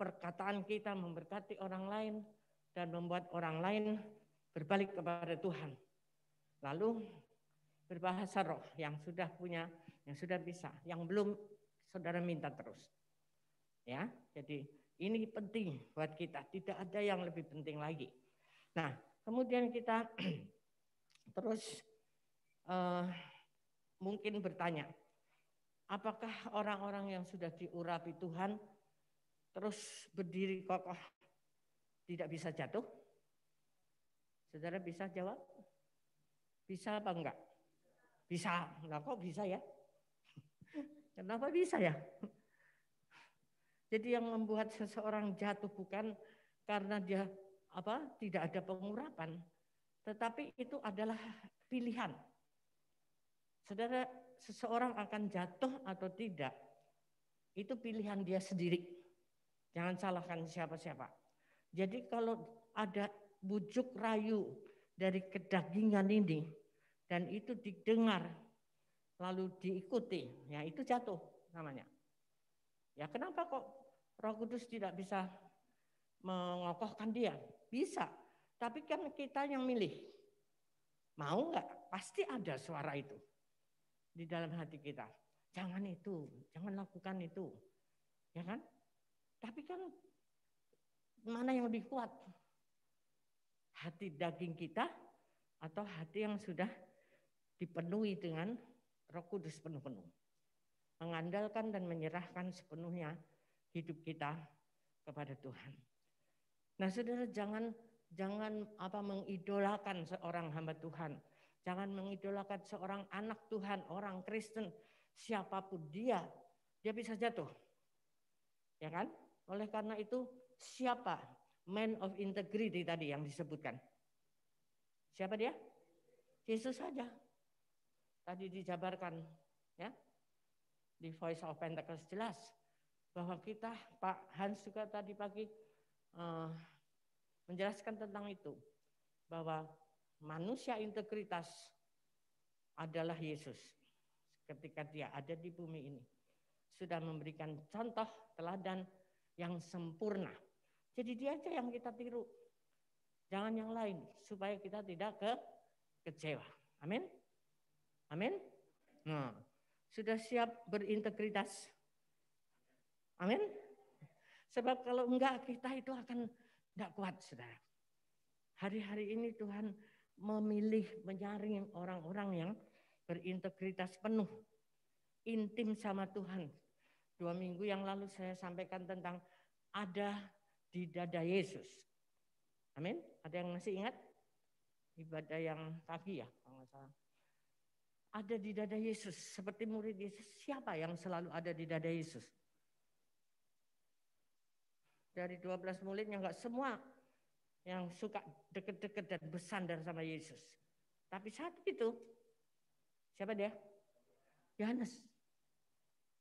perkataan kita memberkati orang lain dan membuat orang lain berbalik kepada Tuhan. Lalu berbahasa roh yang sudah punya, yang sudah bisa, yang belum saudara minta terus. Ya, jadi ini penting buat kita, tidak ada yang lebih penting lagi. Nah, kemudian kita terus mungkin bertanya, apakah orang-orang yang sudah diurapi Tuhan terus berdiri kokoh tidak bisa jatuh? Saudara bisa jawab? Bisa apa enggak? Bisa. Nah, kok bisa ya? Kenapa bisa ya? Jadi yang membuat seseorang jatuh bukan karena dia tidak ada pengurapan, tetapi itu adalah pilihan. Saudara, seseorang akan jatuh atau tidak, itu pilihan dia sendiri. Jangan salahkan siapa-siapa. Jadi kalau ada bujuk rayu dari kedagingan ini, dan itu didengar, lalu diikuti, ya itu jatuh namanya. Ya kenapa kok Roh Kudus tidak bisa mengokohkan dia? Bisa, tapi kan kita yang milih. Mau nggak? Pasti ada suara itu di dalam hati kita. Jangan itu, jangan lakukan itu. Ya kan? Tapi kan mana yang lebih kuat? Hati daging kita atau hati yang sudah dipenuhi dengan Roh Kudus penuh-penuh. Mengandalkan dan menyerahkan sepenuhnya hidup kita kepada Tuhan. Nah, saudara, jangan mengidolakan seorang hamba Tuhan. Jangan mengidolakan seorang anak Tuhan, orang Kristen, siapapun dia bisa jatuh. Ya kan? Oleh karena itu, siapa man of integrity tadi yang disebutkan? Siapa dia? Yesus saja. Tadi dijabarkan, ya, di Voice of Pentecost jelas bahwa kita, Pak Hans juga tadi pagi menjelaskan tentang itu, bahwa manusia integritas adalah Yesus. Ketika dia ada di bumi ini, sudah memberikan contoh teladan yang sempurna. Jadi dia aja yang kita tiru, jangan yang lain, supaya kita tidak kecewa. Amin. Amin. Nah, sudah siap berintegritas? Amin. Sebab kalau enggak, kita itu akan tidak kuat, saudara. Hari-hari ini Tuhan memilih, menyaring orang-orang yang berintegritas penuh, intim sama Tuhan. 2 minggu yang lalu saya sampaikan tentang ada di dada Yesus. Amin. Ada yang masih ingat? Ibadah yang pagi ya, kalau nggak salah. Ada di dada Yesus, seperti murid Yesus. Siapa yang selalu ada di dada Yesus? Dari 12 muridnya enggak semua yang suka deket-deket dan bersandar sama Yesus. Tapi satu itu, siapa dia? Yohanes,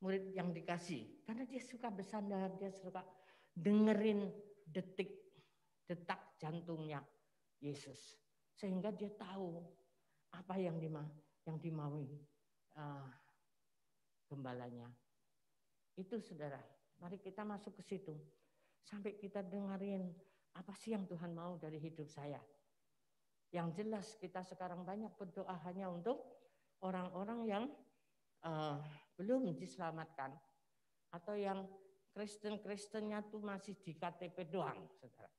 murid yang dikasih. Karena dia suka bersandar, dia suka dengerin detak jantungnya Yesus. Sehingga dia tahu apa yang dimaui gembalanya. Itu saudara, mari kita masuk ke situ. Sampai kita dengerin apa sih yang Tuhan mau dari hidup saya. Yang jelas kita sekarang banyak berdoa hanya untuk orang-orang yang belum diselamatkan. Atau yang Kristen-Kristennya tuh masih di KTP doang, saudara.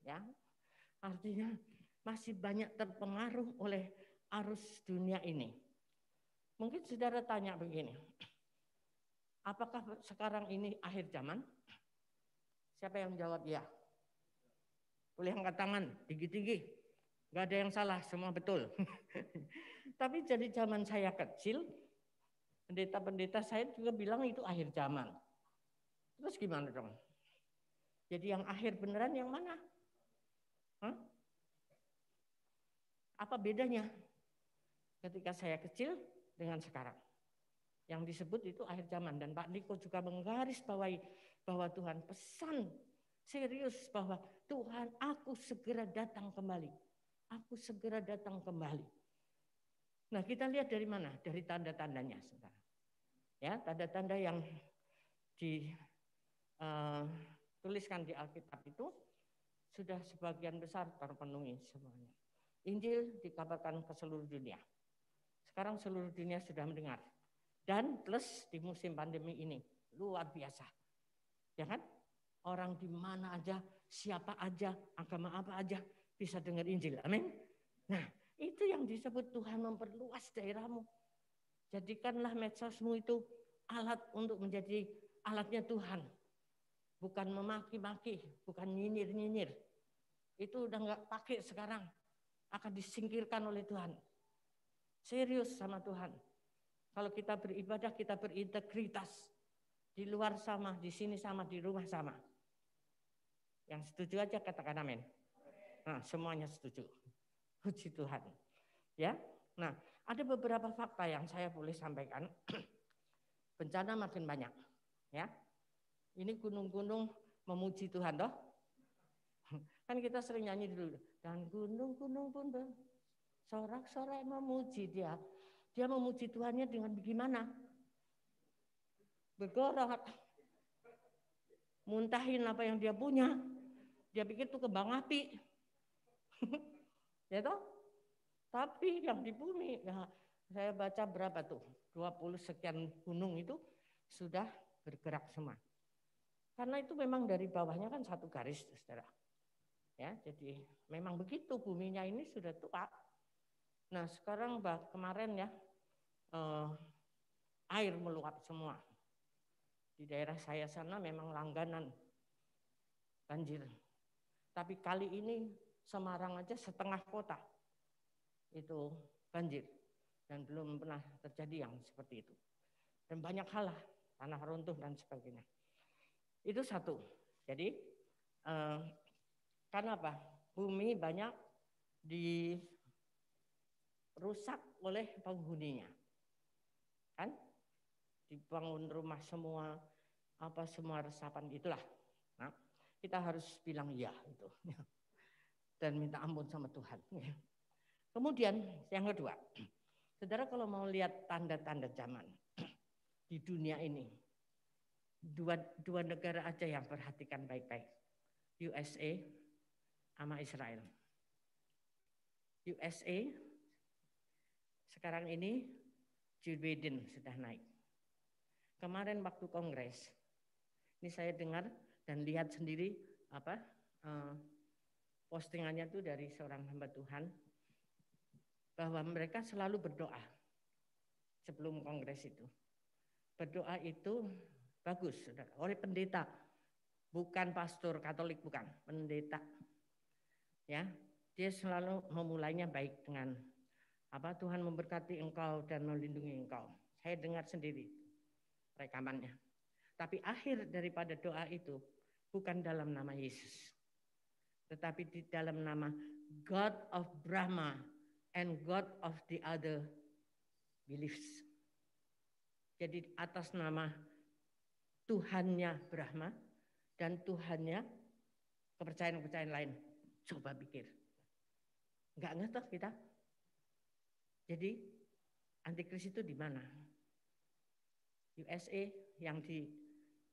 Ya, artinya masih banyak terpengaruh oleh arus dunia ini. Mungkin saudara tanya begini, apakah sekarang ini akhir zaman? Siapa yang jawab ya? Boleh angkat tangan, tinggi-tinggi. Gak ada yang salah, semua betul. Tapi jadi zaman saya kecil, pendeta-pendeta saya juga bilang itu akhir zaman. Terus gimana dong? Jadi yang akhir beneran yang mana? Hah? Apa bedanya ketika saya kecil dengan sekarang? Yang disebut itu akhir zaman. Dan Pak Niko juga menggarisbawahi bahwa Tuhan pesan serius bahwa Tuhan, aku segera datang kembali. Aku segera datang kembali. Nah, kita lihat dari mana? Dari tanda-tandanya, saudara. Ya, tanda-tanda yang dituliskan di Alkitab itu sudah sebagian besar terpenuhi semuanya. Injil dikabarkan ke seluruh dunia. Sekarang seluruh dunia sudah mendengar. Dan plus di musim pandemi ini luar biasa. Ya kan? Orang di mana aja, siapa aja, agama apa aja bisa dengar Injil. Amin. Nah, itu yang disebut Tuhan memperluas daerahmu. Jadikanlah medsosmu itu alat untuk menjadi alatnya Tuhan. Bukan memaki-maki, bukan nyinyir-nyinyir. Itu udah nggak pakai sekarang. Akan disingkirkan oleh Tuhan. Serius sama Tuhan. Kalau kita beribadah, kita berintegritas. Di luar sama, di sini sama, di rumah sama. Yang setuju aja katakan amin. Nah, semuanya setuju. Puji Tuhan. Ya. Nah, ada beberapa fakta yang saya boleh sampaikan. Bencana makin banyak. Ya. Ini gunung-gunung memuji Tuhan toh. Kan kita sering nyanyi dulu. Dan gunung-gunung pun sorak-sorai memuji dia. Dia memuji Tuhannya dengan bagaimana? Bergorak. Muntahin apa yang dia punya. Dia pikir itu kembang api. Ya toh? Tapi yang di bumi, ya, saya baca berapa tuh? 20 sekian gunung itu sudah bergerak semua. Karena itu memang dari bawahnya kan satu garis, saudara. Ya, jadi memang begitu buminya ini sudah tua. Nah sekarang kemarin ya air meluap semua. Di daerah saya sana memang langganan banjir. Tapi kali ini Semarang aja setengah kota itu banjir. Dan belum pernah terjadi yang seperti itu. Dan banyak hal lah, tanah runtuh dan sebagainya. Itu satu. Jadi karena apa? Bumi banyak dirusak oleh penghuninya. Kan? Dibangun rumah semua, apa semua resapan itulah. Nah, kita harus bilang iya itu. Dan minta ampun sama Tuhan. Kemudian yang kedua, saudara kalau mau lihat tanda-tanda zaman di dunia ini, dua negara aja yang perhatikan baik-baik. USA sama Israel. USA sekarang ini Joe Biden sudah naik. Kemarin waktu kongres, ini saya dengar dan lihat sendiri postingannya itu dari seorang hamba Tuhan bahwa mereka selalu berdoa sebelum kongres itu. Berdoa itu bagus, saudara, oleh pendeta. Bukan pastor Katolik, bukan, pendeta. Ya, dia selalu memulainya baik dengan Tuhan memberkati engkau dan melindungi engkau. Saya dengar sendiri rekamannya. Tapi akhir daripada doa itu bukan dalam nama Yesus, tetapi di dalam nama God of Brahma and God of the other beliefs. Jadi atas nama Tuhannya Brahma dan Tuhannya kepercayaan-kepercayaan lain. Coba pikir. Enggak ngerti kita. Jadi antikris itu di mana? USA yang di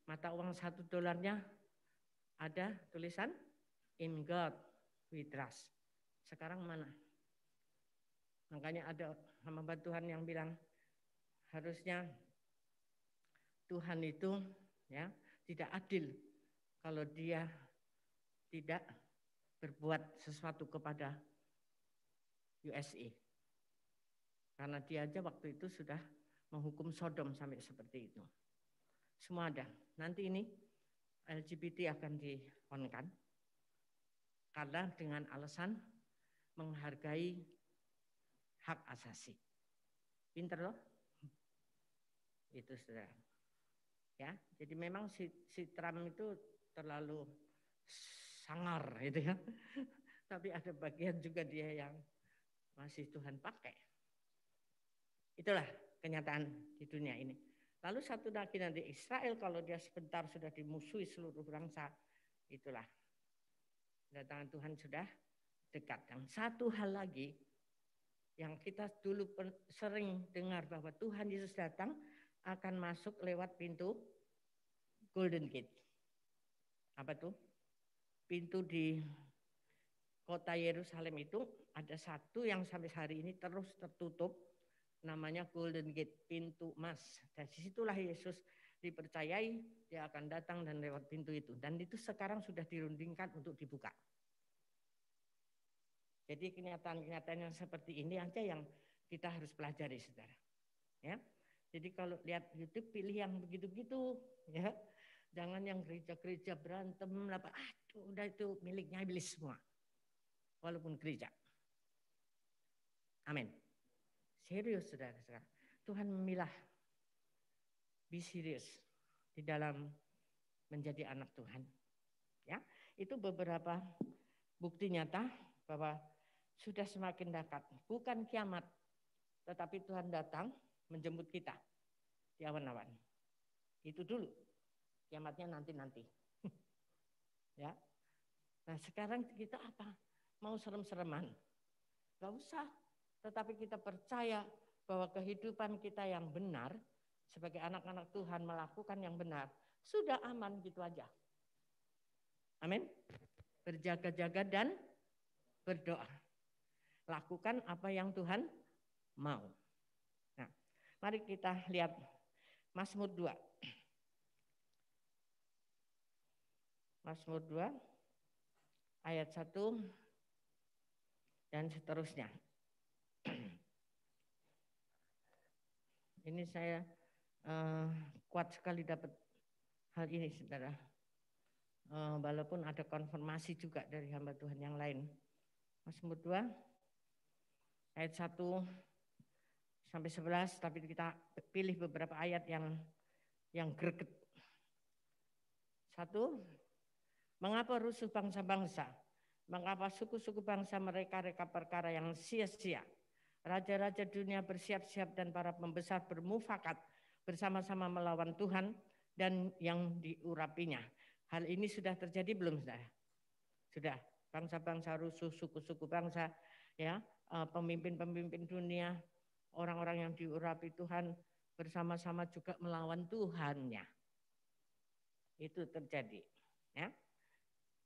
mata uang $1 ada tulisan In God we trust. Sekarang mana? Makanya ada hamba Tuhan yang bilang harusnya Tuhan itu ya tidak adil kalau dia tidak berbuat sesuatu kepada USA. Karena dia aja waktu itu sudah menghukum Sodom sampai seperti itu. Semua ada. Nanti ini LGBT akan di-on-kan. Karena dengan alasan menghargai hak asasi. Pinter loh. Itu saudara. Ya, jadi memang si Trump itu terlalu sangar gitu ya. Tapi ada bagian juga dia yang masih Tuhan pakai. Itulah kenyataan di dunia ini. Lalu satu lagi nanti Israel kalau dia sebentar sudah dimusuhi seluruh bangsa, itulah kedatangan Tuhan sudah dekat. Dan satu hal lagi yang kita dulu sering dengar bahwa Tuhan Yesus datang akan masuk lewat pintu Golden Gate. Apa tuh? Pintu di kota Yerusalem itu ada satu yang sampai hari ini terus tertutup, namanya Golden Gate, pintu emas. Dan disitulah Yesus dipercayai dia akan datang dan lewat pintu itu. Dan itu sekarang sudah dirundingkan untuk dibuka. Jadi kenyataan-kenyataan yang seperti ini aja yang kita harus pelajari, saudara. Ya, jadi kalau lihat YouTube pilih yang begitu-begitu, ya. Jangan yang gereja-gereja berantem, aduh, udah itu miliknya iblis semua. Walaupun gereja. Amin. Serius saudara sekarang. Tuhan memilah. Be serious di dalam menjadi anak Tuhan. Ya, itu beberapa bukti nyata bahwa sudah semakin dekat. Bukan kiamat, tetapi Tuhan datang menjemput kita di awan-awan. Itu dulu. Kiamatnya nanti-nanti. Ya. Nah, sekarang kita apa? Mau serem-sereman? Gak usah. Tetapi kita percaya bahwa kehidupan kita yang benar sebagai anak-anak Tuhan melakukan yang benar sudah aman gitu aja. Amin. Berjaga-jaga dan berdoa. Lakukan apa yang Tuhan mau. Nah, mari kita lihat Mazmur 2. Mazmur 2 ayat 1 dan seterusnya. Ini saya kuat sekali dapat hal ini, saudara. Walaupun ada konfirmasi juga dari hamba Tuhan yang lain. Mazmur 2 ayat 1 sampai 11, tapi kita pilih beberapa ayat yang greget. 1, mengapa rusuh bangsa-bangsa? Mengapa suku-suku bangsa mereka-reka perkara yang sia-sia? Raja-raja dunia bersiap-siap dan para pembesar bermufakat bersama-sama melawan Tuhan dan yang diurapinya. Hal ini sudah terjadi belum, saudara? Sudah. Bangsa-bangsa rusuh, suku-suku bangsa, ya, pemimpin-pemimpin dunia, orang-orang yang diurapi Tuhan bersama-sama juga melawan Tuhannya. Itu terjadi. Ya.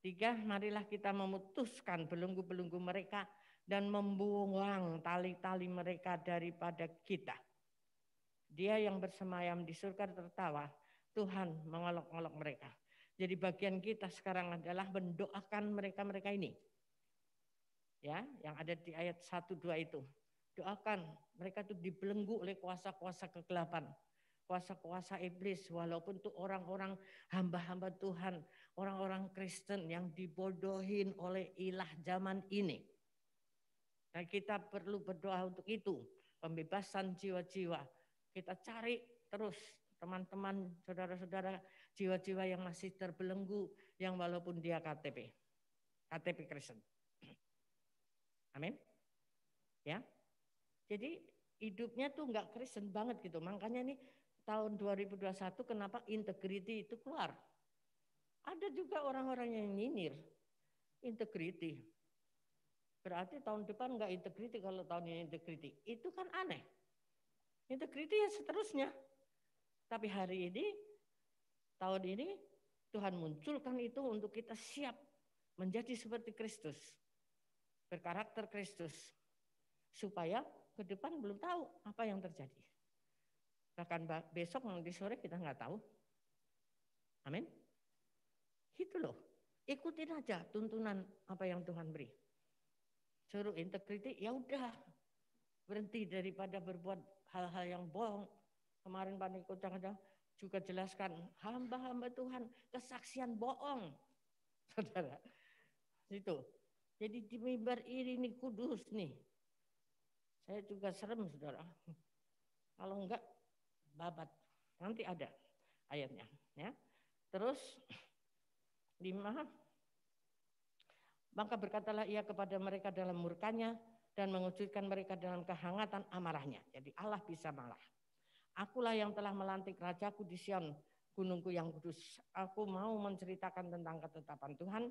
3, marilah kita memutuskan belenggu-belenggu mereka dan membuang tali-tali mereka daripada kita. Dia yang bersemayam di surga tertawa, Tuhan mengolok-olok mereka. Jadi bagian kita sekarang adalah mendoakan mereka-mereka ini. Ya, yang ada di ayat 1, 2 itu. Doakan mereka itu dibelenggu oleh kuasa-kuasa kegelapan. Kuasa-kuasa iblis, walaupun itu orang-orang hamba-hamba Tuhan, orang-orang Kristen yang dibodohin oleh ilah zaman ini. Nah, kita perlu berdoa untuk itu, pembebasan jiwa-jiwa. Kita cari terus teman-teman, saudara-saudara, jiwa-jiwa yang masih terbelenggu, yang walaupun dia KTP Kristen. Amin. Ya. Jadi hidupnya tuh enggak Kristen banget gitu. Makanya nih tahun 2021 kenapa integrity itu keluar. Ada juga orang-orang yang nyinyir integrity. Berarti tahun depan enggak integrity kalau tahun ini integrity. Itu kan aneh. Integrity ya seterusnya. Tapi hari ini, tahun ini Tuhan munculkan itu untuk kita siap menjadi seperti Kristus. Berkarakter Kristus. Supaya ke depan belum tahu apa yang terjadi. Bahkan besok nanti sore kita nggak tahu. Amin. Gitu loh. Ikutin aja tuntunan apa yang Tuhan beri. Suruh integrity, ya udah. berhenti daripada berbuat hal-hal yang bohong. Kemarin Pak Niko kadang juga jelaskan, hamba-hamba Tuhan kesaksian bohong. Saudara, itu. Jadi di mimbar ini kudus nih. Saya juga serem, saudara. Kalau enggak, babat. Nanti ada ayatnya. Ya. Terus 5, maka berkatalah ia kepada mereka dalam murkanya dan mengujudkan mereka dalam kehangatan amarahnya. Jadi Allah bisa marah. Akulah yang telah melantik rajaku di Sion, gunungku yang kudus. Aku mau menceritakan tentang ketetapan Tuhan.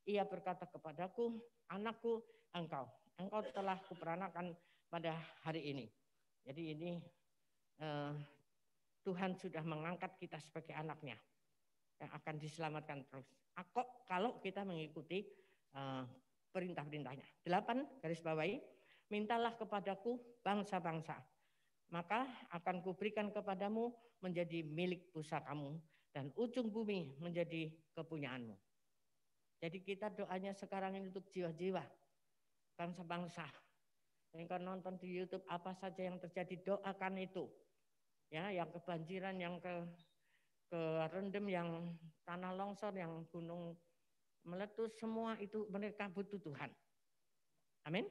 Ia berkata kepadaku, anakku, engkau telah kuperanakan pada hari ini. Jadi ini Tuhan sudah mengangkat kita sebagai anaknya yang akan diselamatkan terus. Kalau kita mengikuti perintah-perintahnya. 8 garis bawahi, mintalah kepadaku bangsa-bangsa, maka akan kuberikan kepadamu menjadi milik pusakamu dan ujung bumi menjadi kepunyaanmu. Jadi kita doanya sekarang ini untuk jiwa-jiwa bangsa-bangsa. Yang kau nonton di YouTube apa saja yang terjadi, doakan itu. Ya, yang kebanjiran, yang kerendam, yang tanah longsor, yang gunung meletus, semua itu mereka butuh Tuhan. Amin.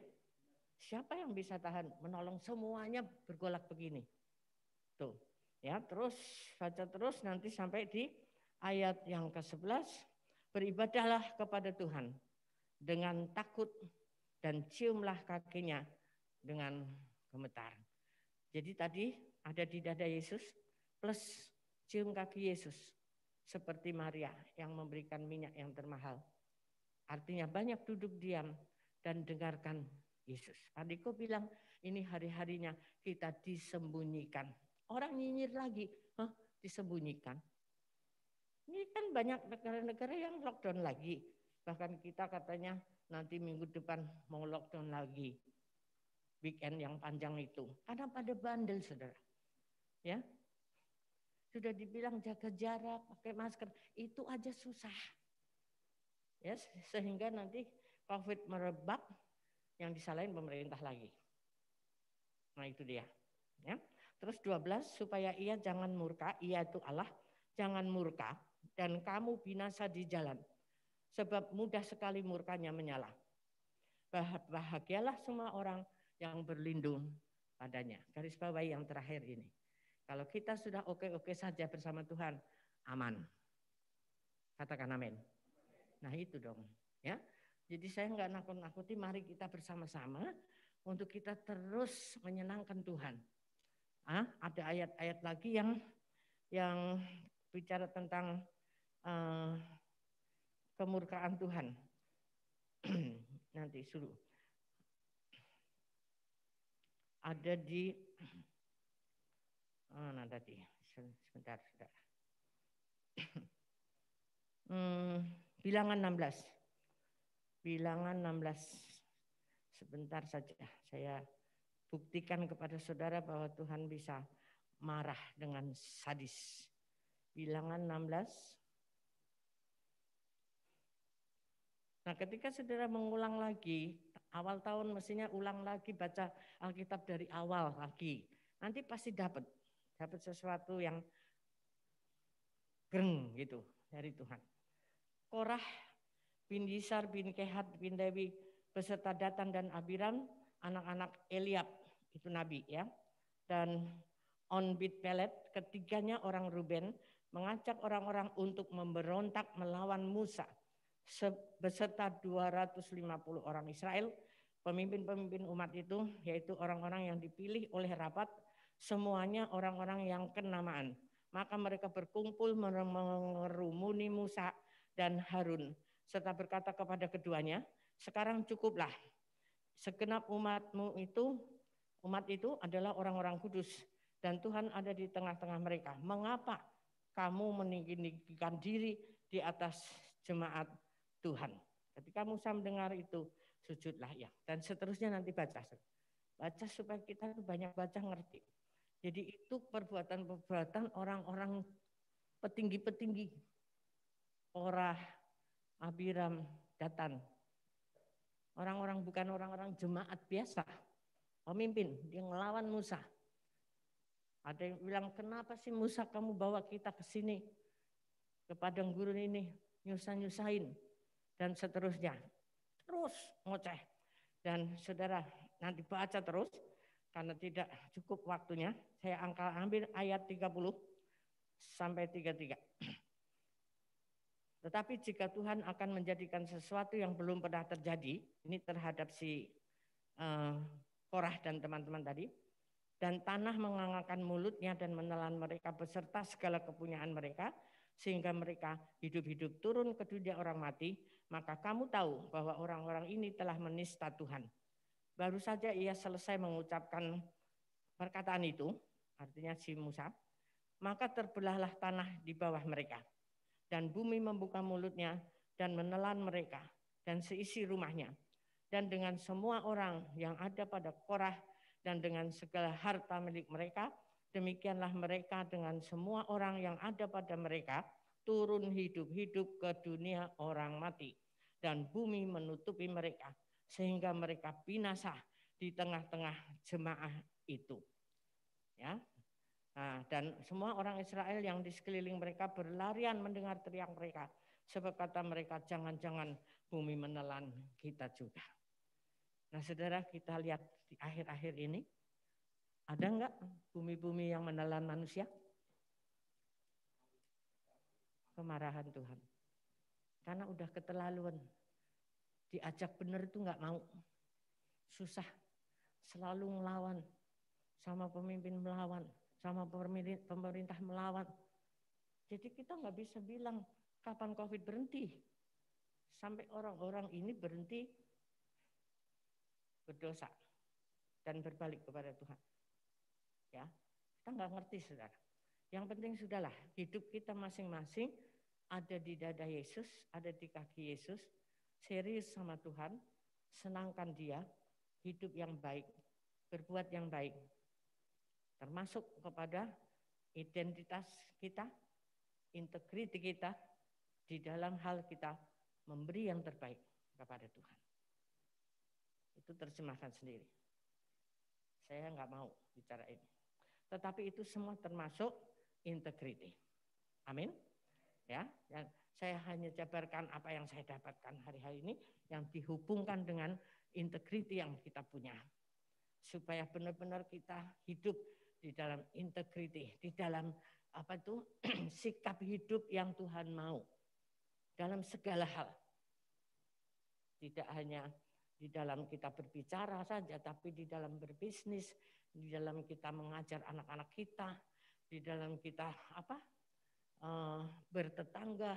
Siapa yang bisa tahan menolong semuanya bergolak begini? Tuh. Ya, terus baca terus nanti sampai di ayat yang ke-11. Beribadahlah kepada Tuhan dengan takut dan ciumlah kakinya dengan gemetar. Jadi tadi ada di dada Yesus plus cium kaki Yesus seperti Maria yang memberikan minyak yang termahal. Artinya banyak duduk diam dan dengarkan Yesus. Adikku bilang ini hari-harinya kita disembunyikan. Orang nyinyir lagi, disembunyikan. Ini kan banyak negara-negara yang lockdown lagi. Bahkan kita katanya nanti minggu depan mau lockdown lagi. Weekend yang panjang itu. Karena pada bandel, saudara. Ya, sudah dibilang jaga jarak, pakai masker, itu aja susah. Ya, sehingga nanti COVID merebak, yang disalahin pemerintah lagi. Nah itu dia. Ya. Terus 12, supaya ia jangan murka, ia itu Allah, jangan murka dan kamu binasa di jalan. Sebab mudah sekali murkanya menyala. Bahagialah semua orang yang berlindung padanya. Garis bawahi yang terakhir ini. Kalau kita sudah oke-oke saja bersama Tuhan, aman. Katakan amin. Nah itu dong. Ya. Jadi saya nggak nakut-nakuti, mari kita bersama-sama untuk kita terus menyenangkan Tuhan. Ada ayat-ayat lagi yang bicara tentang kemurkaan Tuhan. Nanti suruh. Ada di tadi sebentar. Bilangan 16. Bilangan 16. Sebentar saja saya buktikan kepada saudara bahwa Tuhan bisa marah dengan sadis. Bilangan 16. Nah, ketika saudara mengulang lagi, awal tahun mestinya ulang lagi baca Alkitab dari awal lagi. Nanti pasti dapat sesuatu yang greng gitu dari Tuhan. Korah bin Yisar bin Kehat bin Dewi beserta Datan dan Abiram, anak-anak Eliab, itu nabi ya. Dan Onbit Pelet, ketiganya orang Ruben, mengajak orang-orang untuk memberontak melawan Musa beserta 250 orang Israel. Pemimpin-pemimpin umat itu yaitu orang-orang yang dipilih oleh rapat, semuanya orang-orang yang kenamaan. Maka mereka berkumpul mengerumuni Musa dan Harun serta berkata kepada keduanya, sekarang cukuplah, segenap umat itu adalah orang-orang kudus dan Tuhan ada di tengah-tengah mereka. Mengapa kamu meninggikan diri di atas jemaat Tuhan? Ketika Musa mendengar itu, sujudlah ya. Dan seterusnya nanti baca supaya kita banyak baca ngerti. Jadi itu perbuatan-perbuatan orang-orang petinggi-petinggi, Korah, Abiram, Datan. Orang-orang bukan orang-orang jemaat biasa. pemimpin, dia ngelawan Musa. Ada yang bilang, kenapa sih Musa kamu bawa kita ke sini, ke padang gurun ini, nyusah-nyusahin, dan seterusnya. Terus ngoceh. Dan saudara nanti baca terus, karena tidak cukup waktunya, saya ambil ayat 30 sampai 33. Tetapi jika Tuhan akan menjadikan sesuatu yang belum pernah terjadi, ini terhadap si Korah dan teman-teman tadi, dan tanah mengangkat mulutnya dan menelan mereka beserta segala kepunyaan mereka, sehingga mereka hidup-hidup turun ke dunia orang mati, maka kamu tahu bahwa orang-orang ini telah menista Tuhan. Baru saja ia selesai mengucapkan perkataan itu, artinya si Musa, maka terbelahlah tanah di bawah mereka. Dan bumi membuka mulutnya dan menelan mereka dan seisi rumahnya. Dan dengan semua orang yang ada pada Korah dan dengan segala harta milik mereka, demikianlah mereka dengan semua orang yang ada pada mereka turun hidup-hidup ke dunia orang mati. Dan bumi menutupi mereka sehingga mereka binasa di tengah-tengah jemaah itu. Ya. Nah, dan semua orang Israel yang di sekeliling mereka berlarian mendengar teriak mereka. Sebab kata mereka, jangan-jangan bumi menelan kita juga. Nah saudara, kita lihat di akhir-akhir ini, ada enggak bumi-bumi yang menelan manusia? Kemarahan Tuhan. Karena udah keterlaluan. Diajak benar itu enggak mau. Susah. Selalu melawan. Sama pemimpin melawan. Sama pemerintah melawan. Jadi kita nggak bisa bilang kapan COVID berhenti. Sampai orang-orang ini berhenti berdosa dan berbalik kepada Tuhan. Ya, kita nggak ngerti saudara. Yang penting sudahlah, hidup kita masing-masing ada di dada Yesus, ada di kaki Yesus, serius sama Tuhan, senangkan Dia, hidup yang baik, berbuat yang baik. Termasuk kepada identitas kita, integriti kita, di dalam hal kita memberi yang terbaik kepada Tuhan. Itu terjemahkan sendiri. Saya nggak mau bicara ini. Tetapi itu semua termasuk integriti. Amin. Ya, yang saya hanya jabarkan apa yang saya dapatkan hari-hari ini yang dihubungkan dengan integriti yang kita punya. Supaya benar-benar kita hidup di dalam integriti, di dalam sikap hidup yang Tuhan mau dalam segala hal. Tidak hanya di dalam kita berbicara saja, tapi di dalam berbisnis, di dalam kita mengajar anak-anak kita, di dalam kita bertetangga.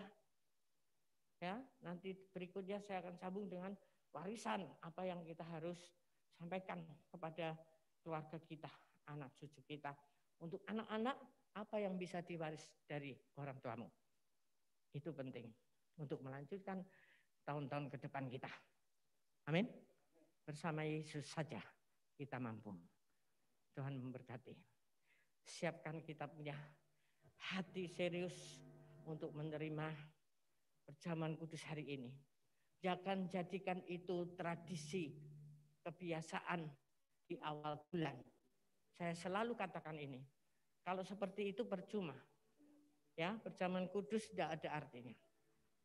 Ya, nanti berikutnya saya akan sambung dengan warisan apa yang kita harus sampaikan kepada keluarga kita, anak cucu kita. Untuk anak-anak, apa yang bisa diwaris dari orang tuamu. Itu penting untuk melanjutkan tahun-tahun ke depan kita. Amin. Bersama Yesus saja kita mampu. Tuhan memberkati. Siapkan kita punya hati serius untuk menerima perjamuan kudus hari ini. Jangan jadikan itu tradisi, kebiasaan di awal bulan. Saya selalu katakan ini. Kalau seperti itu percuma. Ya, perjamuan kudus tidak ada artinya.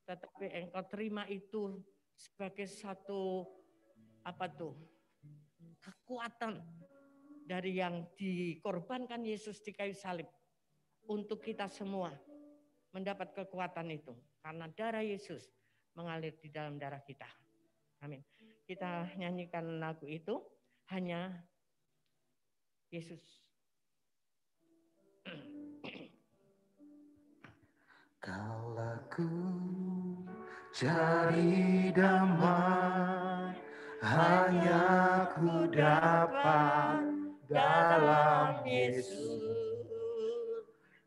Tetapi engkau terima itu sebagai satu kekuatan dari yang dikorbankan Yesus di kayu salib untuk kita semua mendapat kekuatan itu karena darah Yesus mengalir di dalam darah kita. Amin. Kita nyanyikan lagu itu hanya Yesus. Kalauku cari damai, hanya ku dapat dalam Yesus.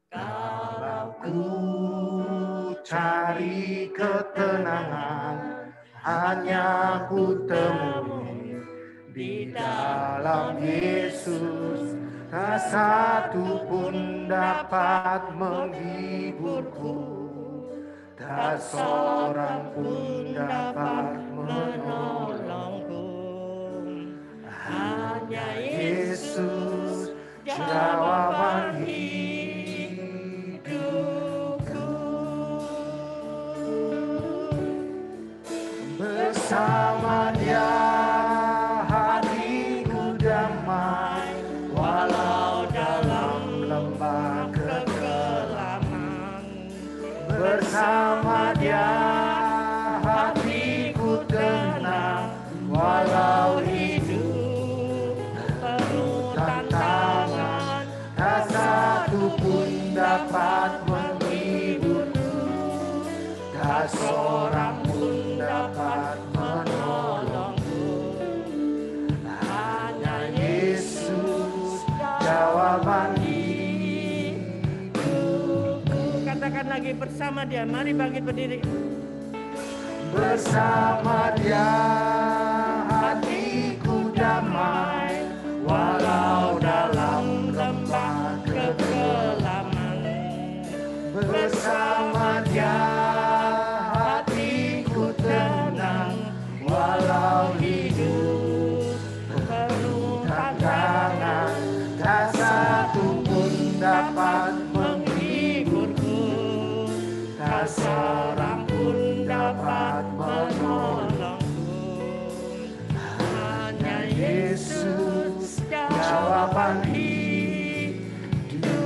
Kalau ku cari ketenangan, hanya ku temui di dalam Yesus. Tak satu pun dapat menghiburku, tak seorang pun dapat menolongku. Hanya Bersama Dia hatiku damai, walau dalam lembah kegelapan. Bersama Dia hatiku tenang, walau hidup penuh tantangan. Tak satu pun dapat menghiburku, tak seorang pun dapat menolongku. Hanya Yesus jawaban hidupku. Katakan lagi, bersama Dia. Mari bangkit berdiri. Bersama Dia hatiku damai, walau dalam lembah kegelapan. Bersama Dia hatiku tenang, walau hidup penuh tantangan. Tak satu pun dapat menghiburku, tak seorang pun dapat menolongku. Hanya Yesus jawaban hidupku.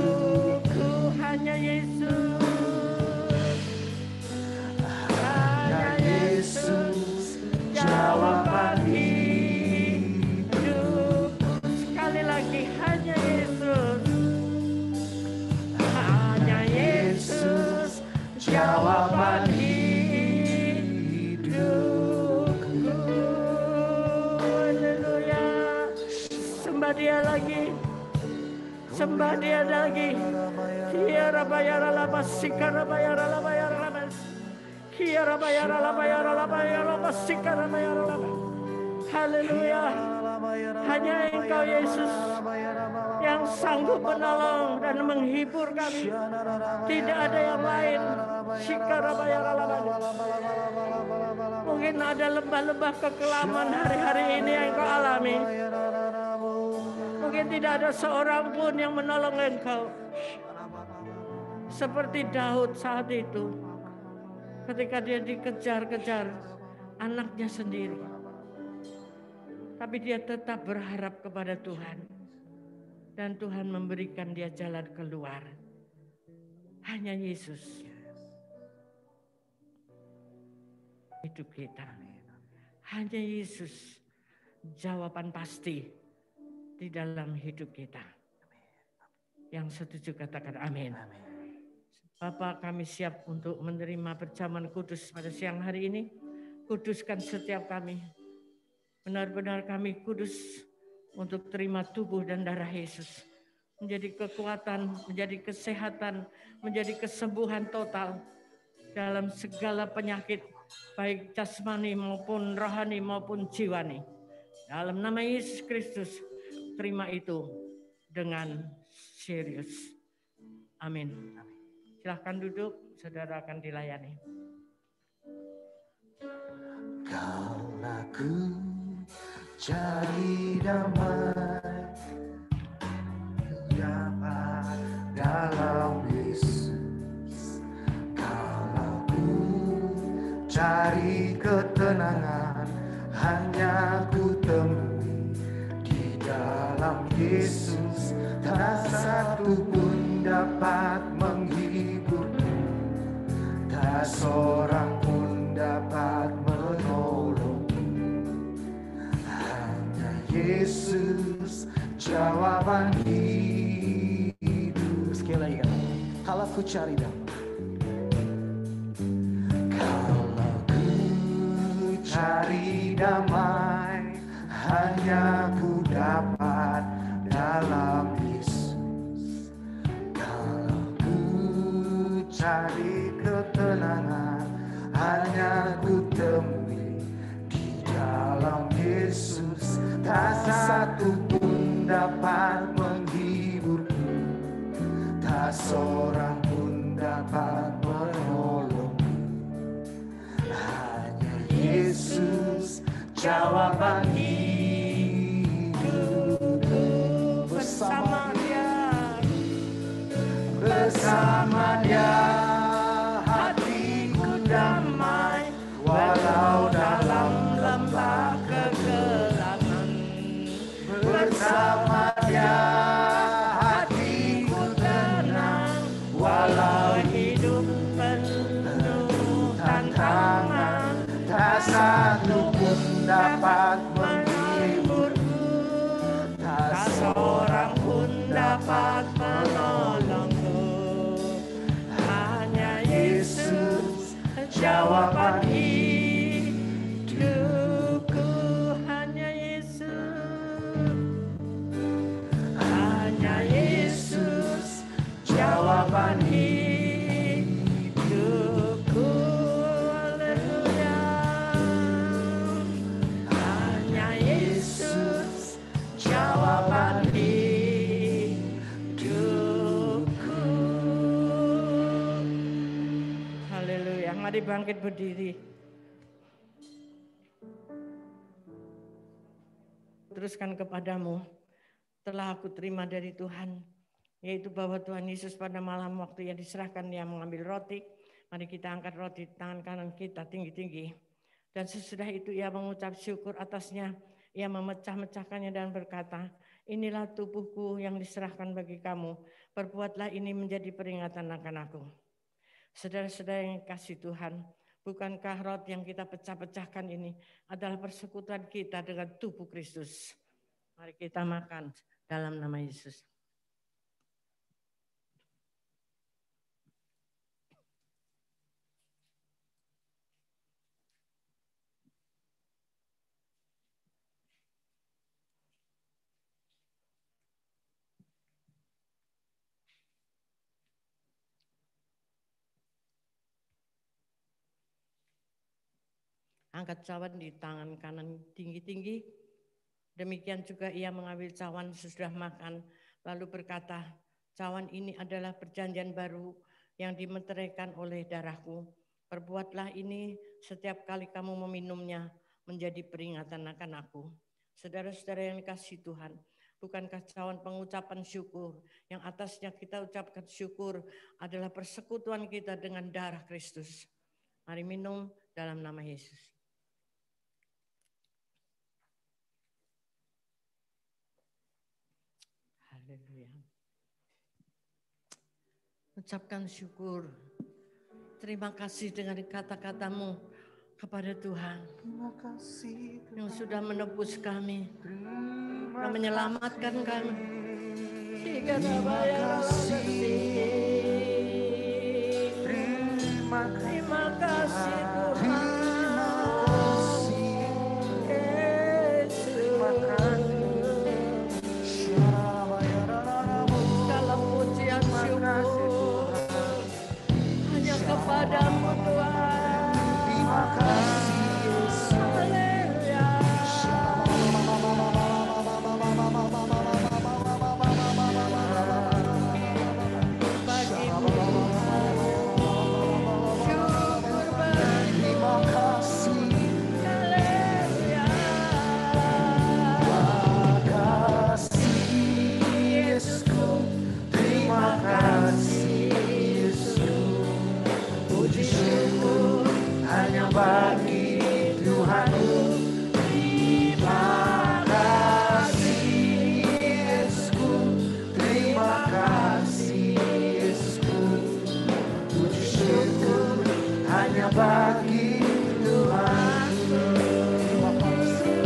Hanya Yesus. Hanya Yesus jawaban hidup. Sekali lagi, hanya Yesus. Hanya Yesus Jawaban hidupku. Haleluya. Sembah Dia lagi. Sembah Dia lagi. Kiara bayara laba sikara bayara laba yara laba. Kiara bayara laba yara laba yara laba sikara bayara laba. Haleluya. Hanya Engkau Yesus yang sanggup menolong dan menghibur kami. Tidak ada yang lain. Sikara bayara laba. Mungkin ada lembah-lembah kekelaman hari-hari ini yang Engkau alami. Mungkin tidak ada seorang pun yang menolong Engkau. Seperti Daud saat itu, ketika dia dikejar-kejar anaknya sendiri. Tapi dia tetap berharap kepada Tuhan. Dan Tuhan memberikan dia jalan keluar. Hanya Yesus. Hidup kita. Hanya Yesus jawaban pasti di dalam hidup kita. Yang setuju katakan amin. Bapa, kami siap untuk menerima perjamuan kudus pada siang hari ini. Kuduskan setiap kami. Benar-benar kami kudus untuk terima tubuh dan darah Yesus. Menjadi kekuatan, menjadi kesehatan, menjadi kesembuhan total dalam segala penyakit, baik jasmani maupun rohani maupun jiwani. Dalam nama Yesus Kristus, terima itu dengan serius. Amin. Silahkan duduk, saudara akan dilayani. Kaulah ku cari damai, dapat dalam Yesus. Kaulah ku cari ketenangan, hanya ku temui di dalam Yesus. Tak satu pun dapat menghiburku, tak seorang pun dapat menolongku. Hanya Yesus jawaban hidup. Sekali lagi kan, kalau ku cari damai, kalau ku cari damai, hanya ku dapat dalam Yesus. Kalau ku cari ketenangan, hanya ku temui di dalam Yesus. Tak satu pun dapat menghiburku, tak seorang pun dapat menolongku. Hanya Yesus jawaban hidupku. Bersama Dia hatiku damai, walau dalam satu pun dapat menghiburku, tak seorang pun dapat menolongku. Hanya Yesus jawaban hidupku, hanya Yesus, hanya Yesus jawaban hidupku. Haleluya. Hanya Yesus jawaban hidupku. Haleluya. Mari bangkit berdiri. Teruskan kepadamu, telah aku terima dari Tuhan, yaitu bahwa Tuhan Yesus pada malam waktu yang diserahkan, Dia mengambil roti. Mari kita angkat roti tangan kanan kita tinggi-tinggi. Dan sesudah itu Ia mengucap syukur atasnya. Ia memecah-mecahkannya dan berkata, inilah tubuhku yang diserahkan bagi kamu. Perbuatlah ini menjadi peringatan akan aku. Saudara-saudara yang kasih Tuhan, bukankah roti yang kita pecah-pecahkan ini adalah persekutuan kita dengan tubuh Kristus? Mari kita makan dalam nama Yesus. Angkat cawan di tangan kanan tinggi-tinggi. Demikian juga ia mengambil cawan sesudah makan, lalu berkata, cawan ini adalah perjanjian baru yang dimeteraikan oleh darahku. Perbuatlah ini setiap kali kamu meminumnya menjadi peringatan akan aku. Saudara-saudara yang dikasihi Tuhan, bukankah cawan pengucapan syukur yang atasnya kita ucapkan syukur adalah persekutuan kita dengan darah Kristus? Mari minum dalam nama Yesus. Haleluya. Ucapkan syukur. Terima kasih dengan kata-katamu kepada Tuhan. Terima kasih yang sudah menebus kami, yang menyelamatkan kami. Terima kasih. Terima kasih Tuhan. Kepadamu Tuhan. Terima kasih Yesus. Haleluya. Bagimu syukur bagi. Terima kasih. Haleluya. Terima kasih Yesusku. Terima kasih Yesusku. Puji syukur hanya bagi Tuhanku. Terima kasih Yesusku. Terima kasih Yesusku. Puji syukur hanya bagi Tuhanku. Terima kasih.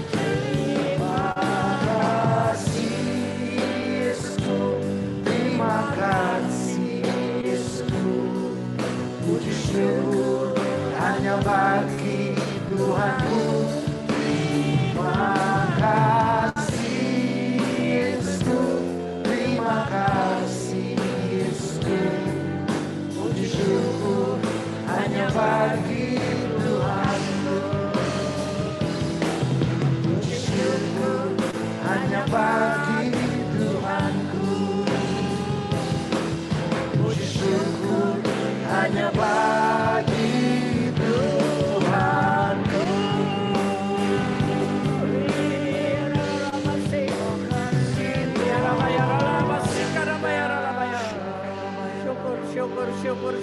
Terima kasih Yesusku. Terima kasih Yesusku. Puji syukur hanya bagi Tuhanku. Terima kasih Yesusku. Terima kasih Yesusku. Puji syukur hanya bagi Tuhanku. Puji syukur hanya bagi Tuhanku. Puji syukur hanya bagi Tuhanku.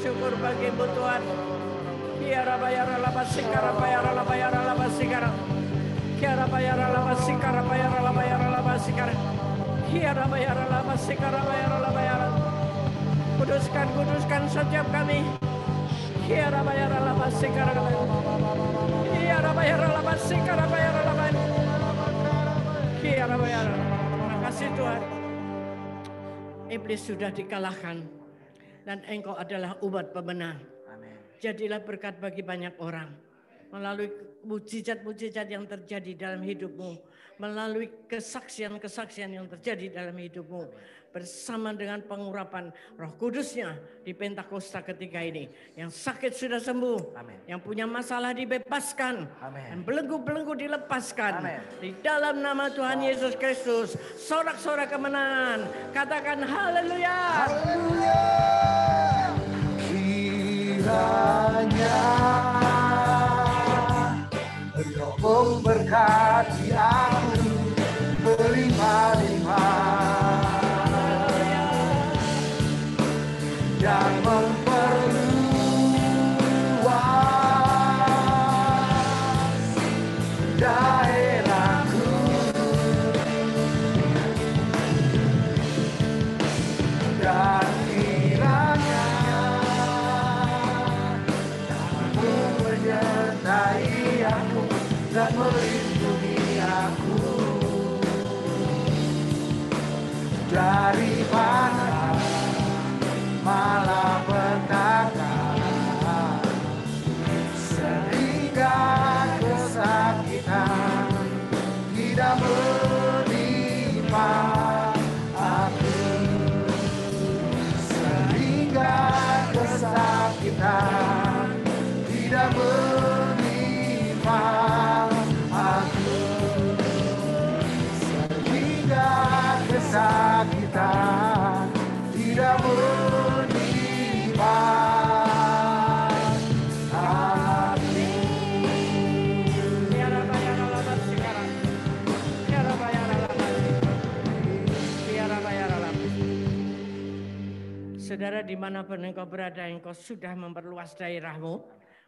Syukur bagimu Tuhan. Kiara bayara lama sikara bayara lama bayara lama sikara. Kiara bayara lama sikara bayara lama bayara lama sikara. Kiara bayara lama sikara bayara lama bayara. Kuduskan setiap kami. Kiara bayara lama sikara bayara. iblis sudah dikalahkan dan Engkau adalah umat pemenang. Amin. Jadilah berkat bagi banyak orang melalui mujizat-mujizat yang terjadi dalam hidupmu, melalui kesaksian-kesaksian yang terjadi dalam hidupmu, bersama dengan pengurapan Roh Kudus-Nya di Pentakosta ketika ini. Yang sakit sudah sembuh, Amin. yang punya masalah dibebaskan, Amin. dan belenggu-belenggu dilepaskan. Amin. Di dalam nama Tuhan Yesus Kristus, sorak-sorak kemenangan. Katakan haleluya. Haleluya. Kiranya Engkau memberkati aku berlimpah-limpah dan memperluas daerahku dan kiranya Kamu menyertai aku dan melindungi aku dari mana malapetaka sehingga kesakitan tidak menimpa aku sehingga kesakitan tidak menimpa aku sehingga kesakitan tidak menimpa Saudara, dimanapun engkau berada, engkau sudah memperluas daerahmu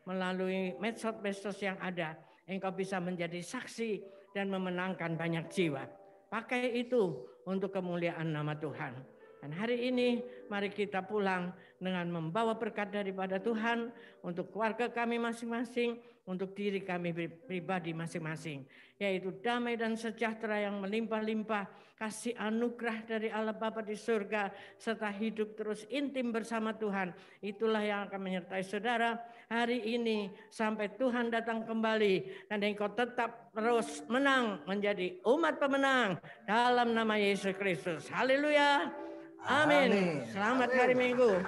melalui medsos-medsos yang ada. Engkau bisa menjadi saksi dan memenangkan banyak jiwa. Pakai itu untuk kemuliaan nama Tuhan. Dan hari ini mari kita pulang dengan membawa berkat daripada Tuhan untuk keluarga kami masing-masing, untuk diri kami pribadi masing-masing. Yaitu damai dan sejahtera yang melimpah-limpah, kasih anugerah dari Allah Bapa di surga, serta hidup terus intim bersama Tuhan. Itulah yang akan menyertai saudara hari ini sampai Tuhan datang kembali. Dan engkau tetap terus menang menjadi umat pemenang dalam nama Yesus Kristus. Haleluya. Amin. Selamat hari Minggu.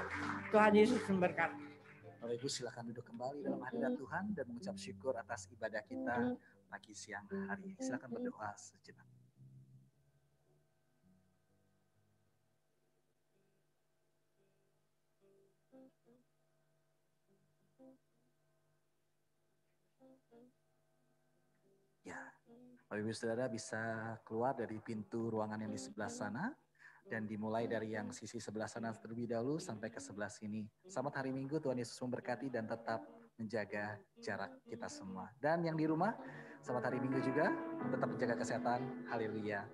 Tuhan Yesus memberkati. Bapak Ibu silakan duduk kembali dalam hadirat Tuhan dan mengucap syukur atas ibadah kita pagi siang hari ini. Silakan berdoa sejenak. Ya, Bapak Ibu Saudara bisa keluar dari pintu ruangan yang di sebelah sana. Dan dimulai dari yang sisi sebelah sana terlebih dahulu sampai ke sebelah sini. Selamat hari Minggu, Tuhan Yesus memberkati dan tetap menjaga jarak kita semua. Dan yang di rumah, selamat hari Minggu juga, tetap menjaga kesehatan. Haleluya.